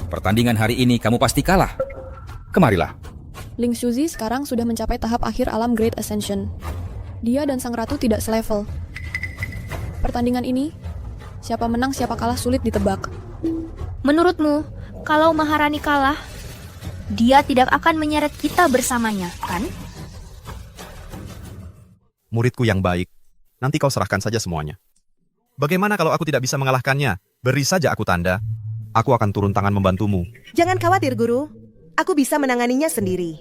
pertandingan hari ini kamu pasti kalah. Kemarilah. Ling Shuzi sekarang sudah mencapai tahap akhir alam Great Ascension. Dia dan sang ratu tidak selevel. Pertandingan ini, siapa menang siapa kalah sulit ditebak. Menurutmu, kalau Maharani kalah, dia tidak akan menyeret kita bersamanya, kan? Muridku yang baik. Nanti kau serahkan saja semuanya. Bagaimana kalau aku tidak bisa mengalahkannya? Beri saja aku tanda. Aku akan turun tangan membantumu. Jangan khawatir, Guru. Aku bisa menanganinya sendiri.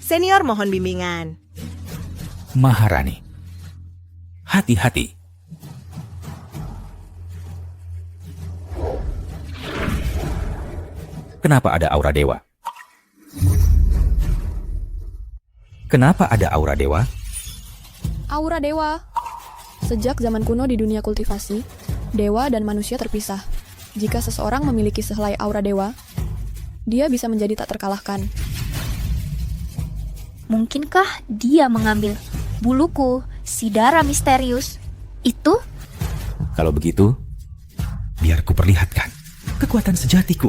Senior mohon bimbingan. Maharani, hati-hati. Kenapa ada aura dewa? Kenapa ada aura dewa? Aura dewa. Sejak zaman kuno di dunia kultivasi, dewa dan manusia terpisah. Jika seseorang memiliki sehelai aura dewa, dia bisa menjadi tak terkalahkan. Mungkinkah dia mengambil buluku, si darah misterius, itu? Kalau begitu, biar ku perlihatkan kekuatan sejatiku.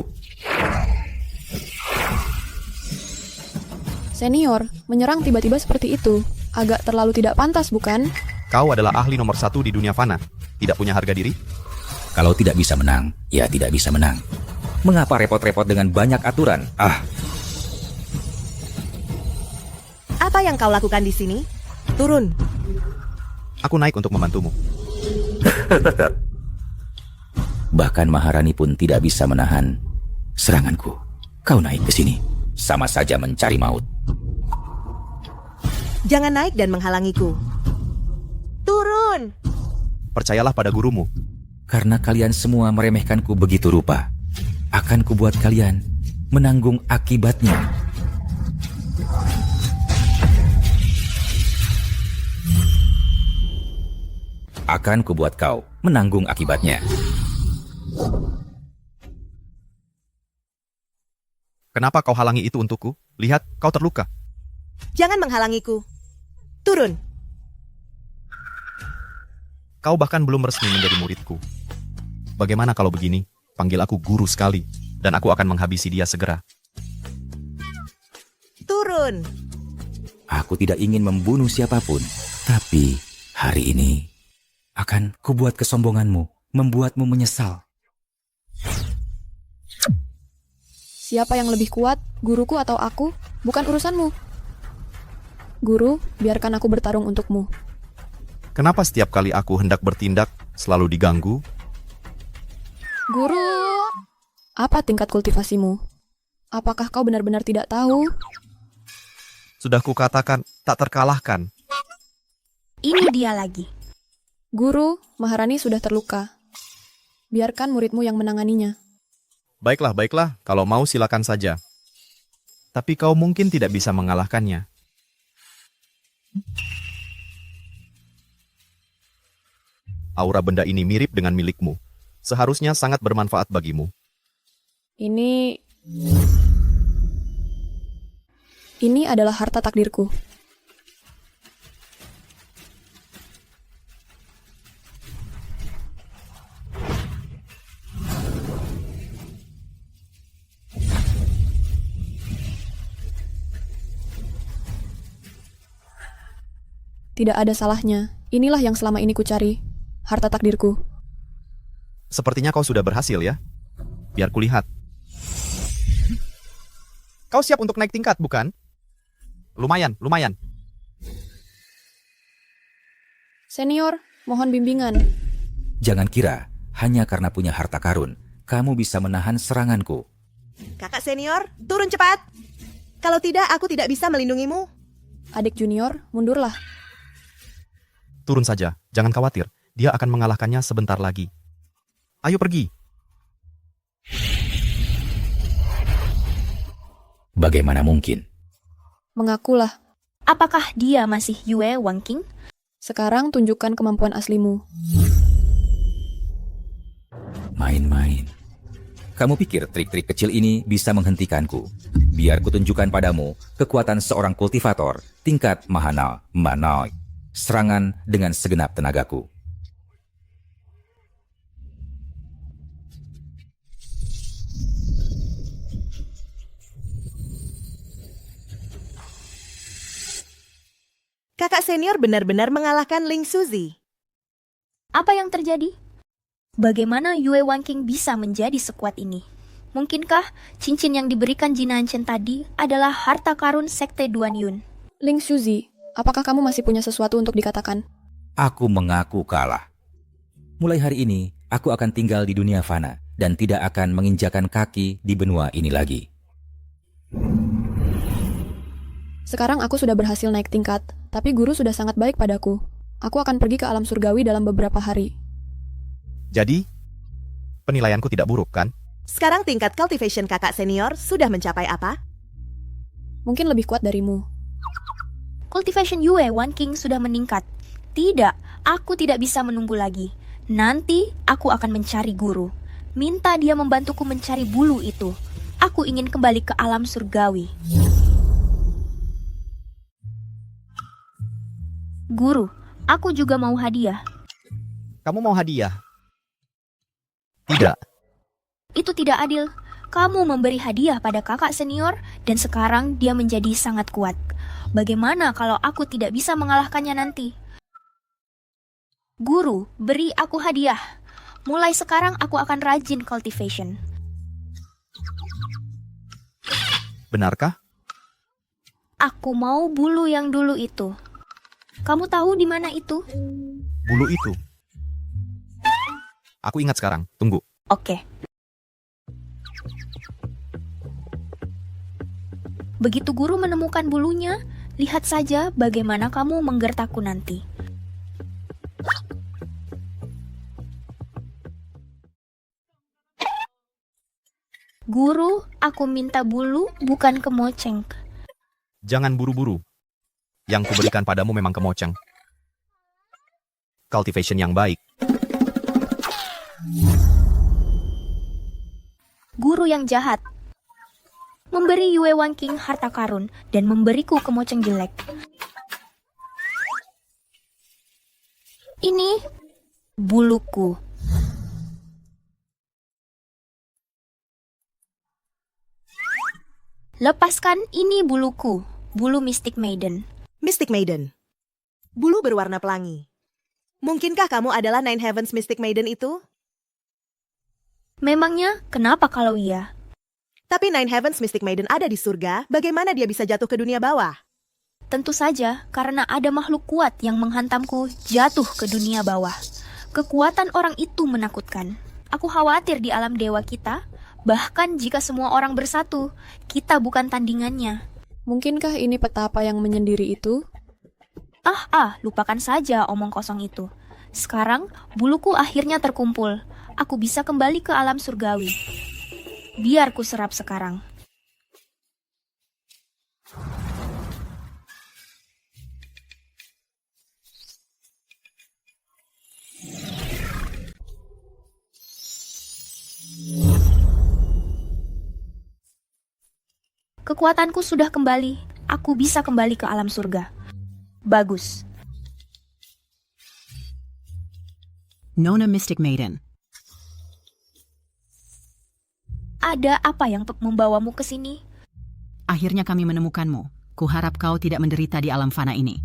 Senior, menyerang tiba-tiba seperti itu. Agak terlalu tidak pantas, bukan? Kau adalah ahli nomor 1 di dunia fana. Tidak punya harga diri? Kalau tidak bisa menang, ya tidak bisa menang. Mengapa repot-repot dengan banyak aturan? Apa yang kau lakukan di sini? Turun. Aku naik untuk membantumu. Bahkan Maharani pun tidak bisa menahan seranganku. Kau naik ke sini, sama saja mencari maut. Jangan naik dan menghalangiku. Turun! Percayalah pada gurumu. Karena kalian semua meremehkanku begitu rupa, akan kubuat kalian menanggung akibatnya. Akan kubuat kau menanggung akibatnya. Kenapa kau halangi itu untukku? Lihat, kau terluka. Jangan menghalangiku. Turun. Kau bahkan belum resmi menjadi muridku. Bagaimana kalau begini? Panggil aku guru sekali, dan aku akan menghabisi dia segera. Turun. Aku tidak ingin membunuh siapapun, tapi hari ini akan kubuat kesombonganmu, membuatmu menyesal. Siapa yang lebih kuat, guruku atau aku? Bukan urusanmu. Guru, biarkan aku bertarung untukmu. Kenapa setiap kali aku hendak bertindak, selalu diganggu? Guru, apa tingkat kultivasimu? Apakah kau benar-benar tidak tahu? Sudah kukatakan, tak terkalahkan. Ini dia lagi. Guru, Maharani sudah terluka. Biarkan muridmu yang menanganinya. Baiklah, baiklah, kalau mau silakan saja. Tapi kau mungkin tidak bisa mengalahkannya. Aura benda ini mirip dengan milikmu. Seharusnya sangat bermanfaat bagimu. Ini adalah harta takdirku. Tidak ada salahnya. Inilah yang selama ini kucari. Harta takdirku. Sepertinya kau sudah berhasil ya. Biar kulihat. Kau siap untuk naik tingkat, bukan? Lumayan, lumayan. Senior, mohon bimbingan. Jangan kira, hanya karena punya harta karun, kamu bisa menahan seranganku. Kakak senior, turun cepat. Kalau tidak, aku tidak bisa melindungimu. Adik junior, mundurlah. Turun saja, jangan khawatir. Dia akan mengalahkannya sebentar lagi. Ayo pergi. Bagaimana mungkin? Mengakulah. Apakah dia masih Yue Wangking? Sekarang tunjukkan kemampuan aslimu. Main-main. Kamu pikir trik-trik kecil ini bisa menghentikanku? Biar kutunjukkan padamu kekuatan seorang kultivator tingkat Mahana Manoi. Serangan dengan segenap tenagaku. Kakak senior benar-benar mengalahkan Ling Suzy. Apa yang terjadi? Bagaimana Yue Wangking bisa menjadi sekuat ini? Mungkinkah cincin yang diberikan Jinanchen tadi adalah harta karun Sekte Duanyun? Ling Suzy, apakah kamu masih punya sesuatu untuk dikatakan? Aku mengaku kalah. Mulai hari ini, aku akan tinggal di dunia fana dan tidak akan menginjakan kaki di benua ini lagi. Sekarang aku sudah berhasil naik tingkat, tapi guru sudah sangat baik padaku. Aku akan pergi ke alam surgawi dalam beberapa hari. Jadi, penilaianku tidak buruk, kan? Sekarang tingkat cultivation kakak senior sudah mencapai apa? Mungkin lebih kuat darimu. Cultivation Yue Wangking sudah meningkat. Tidak, aku tidak bisa menunggu lagi. Nanti aku akan mencari guru. Minta dia membantuku mencari bulu itu. Aku ingin kembali ke alam surgawi. Guru, aku juga mau hadiah. Kamu mau hadiah? Tidak. Itu tidak adil. Kamu memberi hadiah pada kakak senior dan sekarang dia menjadi sangat kuat. Bagaimana kalau aku tidak bisa mengalahkannya nanti? Guru, beri aku hadiah. Mulai sekarang aku akan rajin cultivation. Benarkah? Aku mau bulu yang dulu itu. Kamu tahu di mana itu? Bulu itu. Aku ingat sekarang. Tunggu. Oke. Begitu guru menemukan bulunya, lihat saja bagaimana kamu menggertakku nanti. Guru, aku minta bulu, bukan kemoceng. Jangan buru-buru. Yang kuberikan padamu memang kemoceng. Cultivation yang baik. Guru yang jahat. Memberi Yue Wangking harta karun dan memberiku kemoceng jelek. Ini buluku. Lepaskan, ini buluku, bulu Mystic Maiden. Mystic Maiden. Bulu berwarna pelangi. Mungkinkah kamu adalah Nine Heavens Mystic Maiden itu? Memangnya, kenapa kalau iya? Tapi Nine Heavens Mystic Maiden ada di surga, bagaimana dia bisa jatuh ke dunia bawah? Tentu saja, karena ada makhluk kuat yang menghantamku jatuh ke dunia bawah. Kekuatan orang itu menakutkan. Aku khawatir di alam dewa kita, bahkan jika semua orang bersatu, kita bukan tandingannya. Mungkinkah ini petapa yang menyendiri itu? Lupakan saja omong kosong itu. Sekarang, buluku akhirnya terkumpul. Aku bisa kembali ke alam surgawi. Biar ku serap sekarang. Kekuatanku sudah kembali. Aku bisa kembali ke alam surga. Bagus. Nona Mystic Maiden. Ada apa yang membawamu ke sini? Akhirnya kami menemukanmu. Kuharap kau tidak menderita di alam fana ini.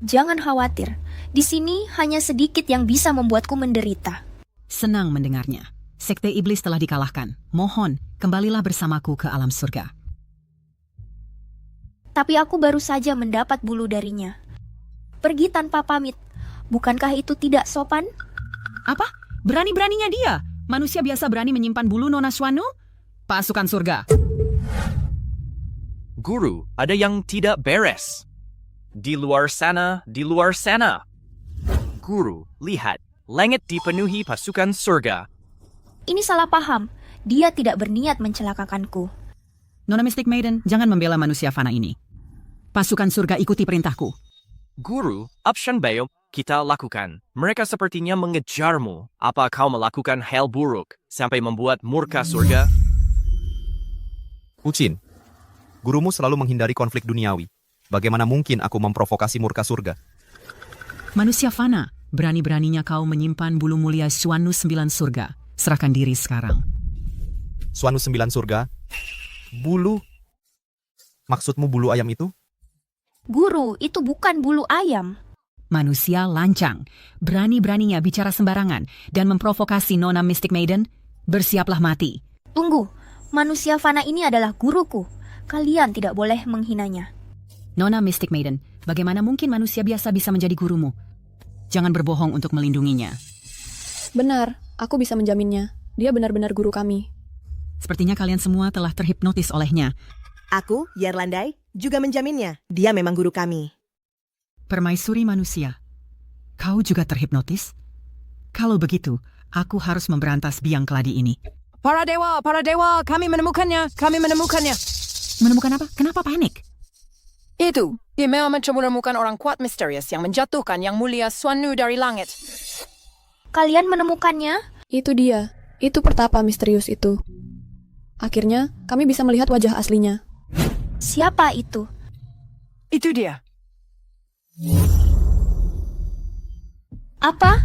Jangan khawatir. Di sini hanya sedikit yang bisa membuatku menderita. Senang mendengarnya. Sekte iblis telah dikalahkan. Mohon, kembalilah bersamaku ke alam surga. Tapi aku baru saja mendapat bulu darinya. Pergi tanpa pamit. Bukankah itu tidak sopan? Apa? Berani-beraninya dia? Manusia biasa berani menyimpan bulu Nona Swanu? Pasukan surga. Guru, ada yang tidak beres. Di luar sana. Guru, lihat. Langit dipenuhi pasukan surga. Ini salah paham. Dia tidak berniat mencelakakanku. Nona Mystic Maiden, jangan membela manusia fana ini. Pasukan surga ikuti perintahku. Guru, option B kita lakukan. Mereka sepertinya mengejarmu. Apa kau melakukan hal buruk sampai membuat murka surga? Ucin, gurumu selalu menghindari konflik duniawi. Bagaimana mungkin aku memprovokasi murka surga? Manusia fana, berani-beraninya kau menyimpan bulu mulia Swanu 9 surga. Serahkan diri sekarang. Swanu 9 surga? Bulu? Maksudmu bulu ayam itu? Guru, itu bukan bulu ayam. Manusia lancang, berani-beraninya bicara sembarangan dan memprovokasi Nona Mystic Maiden, bersiaplah mati. Tunggu, manusia fana ini adalah guruku. Kalian tidak boleh menghinanya. Nona Mystic Maiden, bagaimana mungkin manusia biasa bisa menjadi gurumu? Jangan berbohong untuk melindunginya. Benar, aku bisa menjaminnya. Dia benar-benar guru kami. Sepertinya kalian semua telah terhipnotis olehnya. Aku, Yerlandai, juga menjaminnya. Dia memang guru kami. Permaisuri manusia, kau juga terhipnotis? Kalau begitu, aku harus memberantas biang keladi ini. Para dewa, kami menemukannya. Menemukan apa? Kenapa panik? Itu, dia memang mencoba menemukan orang kuat misterius yang menjatuhkan yang mulia Swanu dari langit. Kalian menemukannya? Itu dia. Itu pertapa misterius itu. Akhirnya, kami bisa melihat wajah aslinya. Siapa itu? Itu dia. Apa?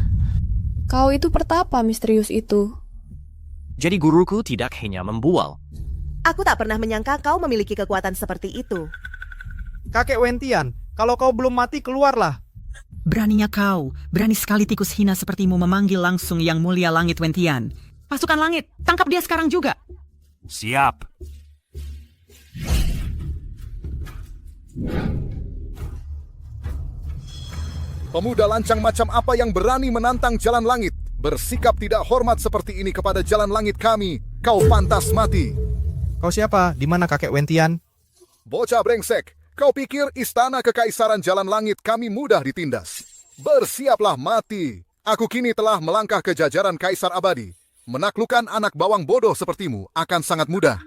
Kau itu pertapa misterius itu. Jadi guruku tidak hanya membual. Aku tak pernah menyangka kau memiliki kekuatan seperti itu. Kakek Wentian, kalau kau belum mati, keluarlah. Beraninya kau, berani sekali tikus hina sepertimu memanggil langsung yang mulia langit Wentian. Pasukan langit, tangkap dia sekarang juga. Siap. Pemuda lancang macam apa yang berani menantang jalan langit? Bersikap tidak hormat seperti ini kepada jalan langit kami. Kau pantas mati. Kau siapa? Di mana kakek Wentian? Bocah brengsek, kau pikir istana kekaisaran jalan langit kami mudah ditindas? Bersiaplah mati. Aku kini telah melangkah ke jajaran kaisar abadi. Menaklukkan anak bawang bodoh sepertimu akan sangat mudah.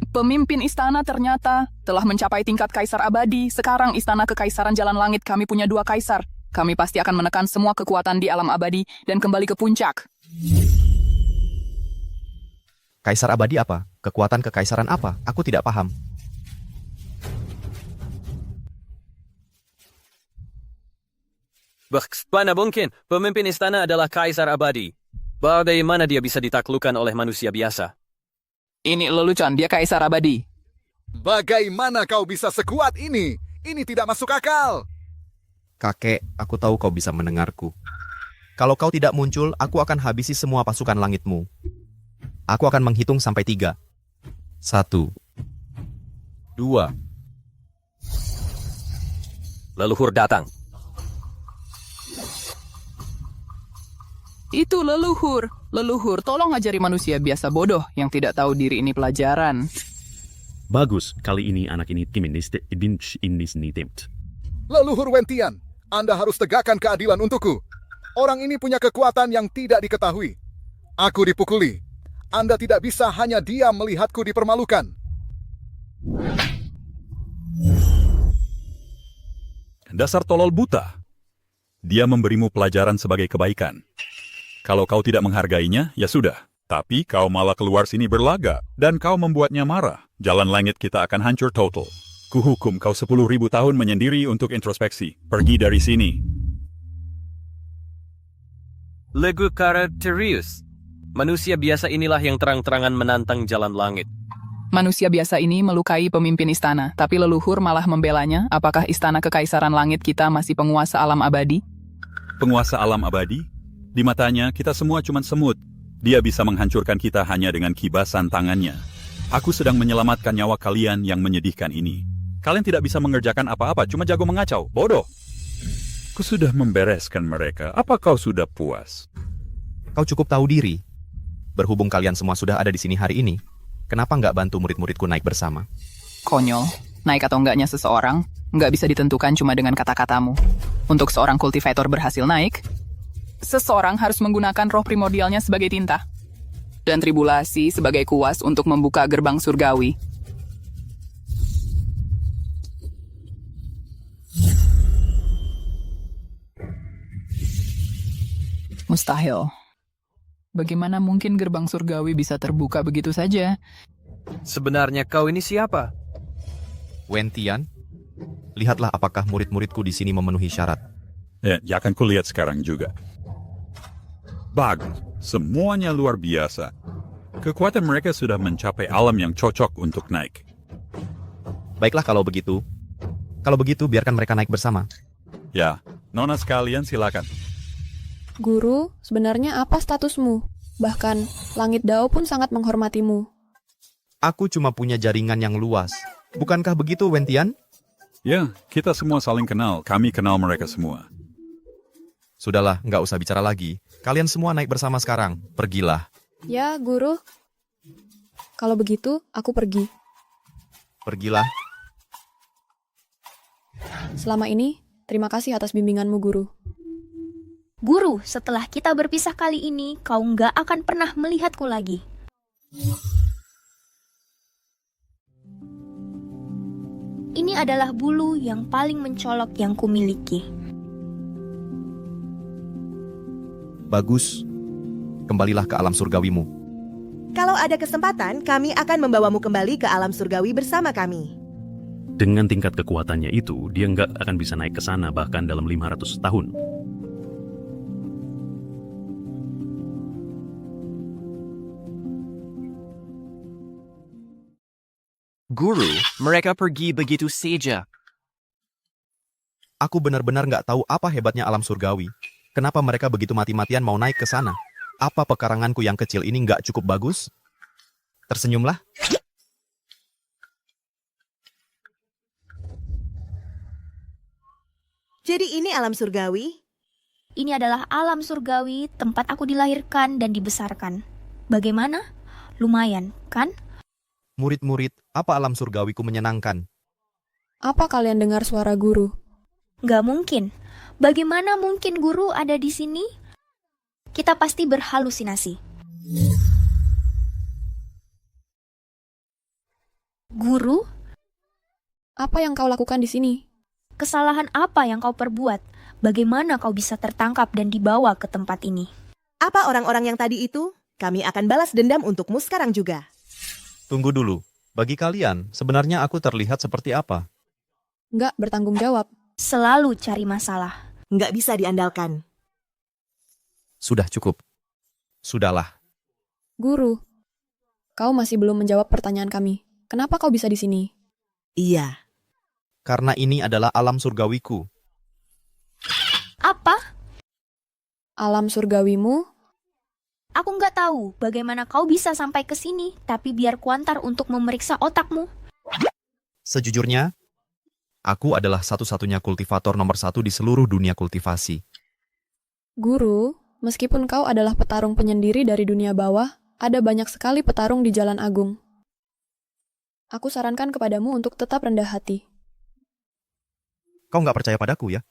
Pemimpin istana ternyata telah mencapai tingkat kaisar abadi. Sekarang istana kekaisaran jalan langit kami punya 2 kaisar. Kami pasti akan menekan semua kekuatan di alam abadi dan kembali ke puncak. Kaisar abadi apa? Kekuatan kekaisaran apa? Aku tidak paham. Bagaimana mungkin pemimpin istana adalah kaisar abadi? Bagaimana dia bisa ditaklukkan oleh manusia biasa? Ini lelucon, dia kaisar abadi. Bagaimana kau bisa sekuat ini? Ini tidak masuk akal. Kakek, aku tahu kau bisa mendengarku. Kalau kau tidak muncul, aku akan habisi semua pasukan langitmu. Aku akan menghitung sampai 3. 1, 2. Leluhur datang. Itu leluhur. Leluhur, tolong ajari manusia biasa bodoh yang tidak tahu diri ini pelajaran. Bagus, kali ini anak ini tim ini timt. Leluhur Wentian, Anda harus tegakkan keadilan untukku. Orang ini punya kekuatan yang tidak diketahui. Aku dipukuli. Anda tidak bisa hanya diam melihatku dipermalukan. Dasar tolol buta. Dia memberimu pelajaran sebagai kebaikan. Kalau kau tidak menghargainya, ya sudah. Tapi kau malah keluar sini berlaga, dan kau membuatnya marah. Jalan langit kita akan hancur total. Kuhukum kau 10.000 tahun menyendiri untuk introspeksi. Pergi dari sini. Legu Karakterius. Manusia biasa inilah yang terang-terangan menantang jalan langit. Manusia biasa ini melukai pemimpin istana, tapi leluhur malah membelanya. Apakah istana kekaisaran langit kita masih penguasa alam abadi? Penguasa alam abadi? Di matanya, kita semua cuma semut. Dia bisa menghancurkan kita hanya dengan kibasan tangannya. Aku sedang menyelamatkan nyawa kalian yang menyedihkan ini. Kalian tidak bisa mengerjakan apa-apa, cuma jago mengacau. Bodoh. Aku sudah membereskan mereka. Apa kau sudah puas? Kau cukup tahu diri. Berhubung kalian semua sudah ada di sini hari ini, kenapa nggak bantu murid-muridku naik bersama? Konyol. Naik atau enggaknya seseorang nggak bisa ditentukan cuma dengan kata-katamu. Untuk seorang kultivator berhasil naik, seseorang harus menggunakan roh primordialnya sebagai tinta. Dan tribulasi sebagai kuas untuk membuka gerbang surgawi. Mustahil. Bagaimana mungkin gerbang surgawi bisa terbuka begitu saja? Sebenarnya kau ini siapa? Wentian, lihatlah apakah murid-muridku di sini memenuhi syarat. Ya akan kulihat sekarang juga. Bagus, semuanya luar biasa. Kekuatan mereka sudah mencapai alam yang cocok untuk naik. Baiklah kalau begitu. Kalau begitu, biarkan mereka naik bersama. Ya, nona sekalian silakan. Guru, sebenarnya apa statusmu? Bahkan, langit Dao pun sangat menghormatimu. Aku cuma punya jaringan yang luas. Bukankah begitu, Wentian? Ya, kita semua saling kenal. Kami kenal mereka semua. Sudahlah, nggak usah bicara lagi. Kalian semua naik bersama sekarang. Pergilah. Ya, Guru. Kalau begitu, aku pergi. Pergilah. Selama ini, terima kasih atas bimbinganmu, Guru. Guru, setelah kita berpisah kali ini, kau nggak akan pernah melihatku lagi. Ini adalah bulu yang paling mencolok yang kumiliki. Bagus. Kembalilah ke alam surgawimu. Kalau ada kesempatan, kami akan membawamu kembali ke alam surgawi bersama kami. Dengan tingkat kekuatannya itu, dia nggak akan bisa naik ke sana bahkan dalam 500 tahun. Guru, mereka pergi begitu saja. Aku benar-benar nggak tahu apa hebatnya alam surgawi. Kenapa mereka begitu mati-matian mau naik ke sana? Apa pekaranganku yang kecil ini nggak cukup bagus? Tersenyumlah. Jadi ini alam surgawi? Ini adalah alam surgawi tempat aku dilahirkan dan dibesarkan. Bagaimana? Lumayan, kan? Murid-murid, apa alam surgawiku menyenangkan? Apa kalian dengar suara guru? Gak mungkin. Bagaimana mungkin guru ada di sini? Kita pasti berhalusinasi. Guru? Apa yang kau lakukan di sini? Kesalahan apa yang kau perbuat? Bagaimana kau bisa tertangkap dan dibawa ke tempat ini? Apa orang-orang yang tadi itu? Kami akan balas dendam untukmu sekarang juga. Tunggu dulu. Bagi kalian, sebenarnya aku terlihat seperti apa? Nggak bertanggung jawab. Selalu cari masalah. Nggak bisa diandalkan. Sudah cukup. Sudahlah. Guru. Kau masih belum menjawab pertanyaan kami. Kenapa kau bisa di sini? Iya. Karena ini adalah alam surgawiku. Apa? Alam surgawimu? Aku nggak tahu bagaimana kau bisa sampai ke sini, tapi biar kuantar untuk memeriksa otakmu. Sejujurnya, aku adalah satu-satunya kultivator nomor 1 di seluruh dunia kultivasi. Guru, meskipun kau adalah petarung penyendiri dari dunia bawah, ada banyak sekali petarung di Jalan Agung. Aku sarankan kepadamu untuk tetap rendah hati. Kau nggak percaya padaku ya?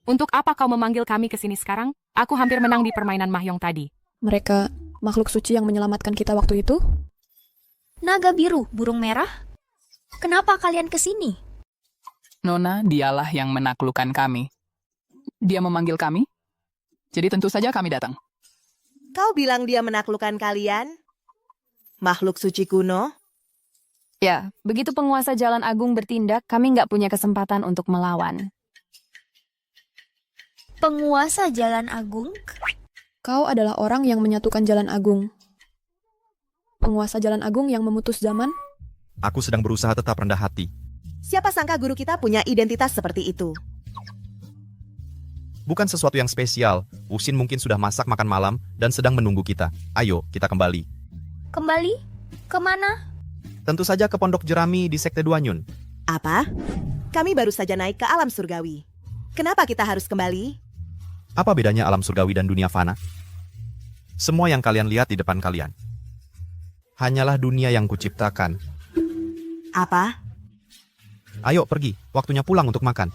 Untuk apa kau memanggil kami ke sini sekarang? Aku hampir menang di permainan mahjong tadi. Mereka makhluk suci yang menyelamatkan kita waktu itu? Naga biru, burung merah? Kenapa kalian ke sini? Nona, dialah yang menaklukkan kami. Dia memanggil kami, jadi tentu saja kami datang. Kau bilang dia menaklukkan kalian? Makhluk suci kuno? Ya, begitu penguasa Jalan Agung bertindak, kami nggak punya kesempatan untuk melawan. Penguasa Jalan Agung? Kau adalah orang yang menyatukan Jalan Agung. Penguasa Jalan Agung yang memutus zaman? Aku sedang berusaha tetap rendah hati. Siapa sangka guru kita punya identitas seperti itu? Bukan sesuatu yang spesial. Usin mungkin sudah masak makan malam dan sedang menunggu kita. Ayo, kita kembali. Kembali? Kemana? Tentu saja ke Pondok Jerami di Sekte Duanyun. Apa? Kami baru saja naik ke alam surgawi. Kenapa kita harus kembali? Apa bedanya alam surgawi dan dunia fana? Semua yang kalian lihat di depan kalian hanyalah dunia yang kuciptakan. Apa? Ayo pergi, waktunya pulang untuk makan.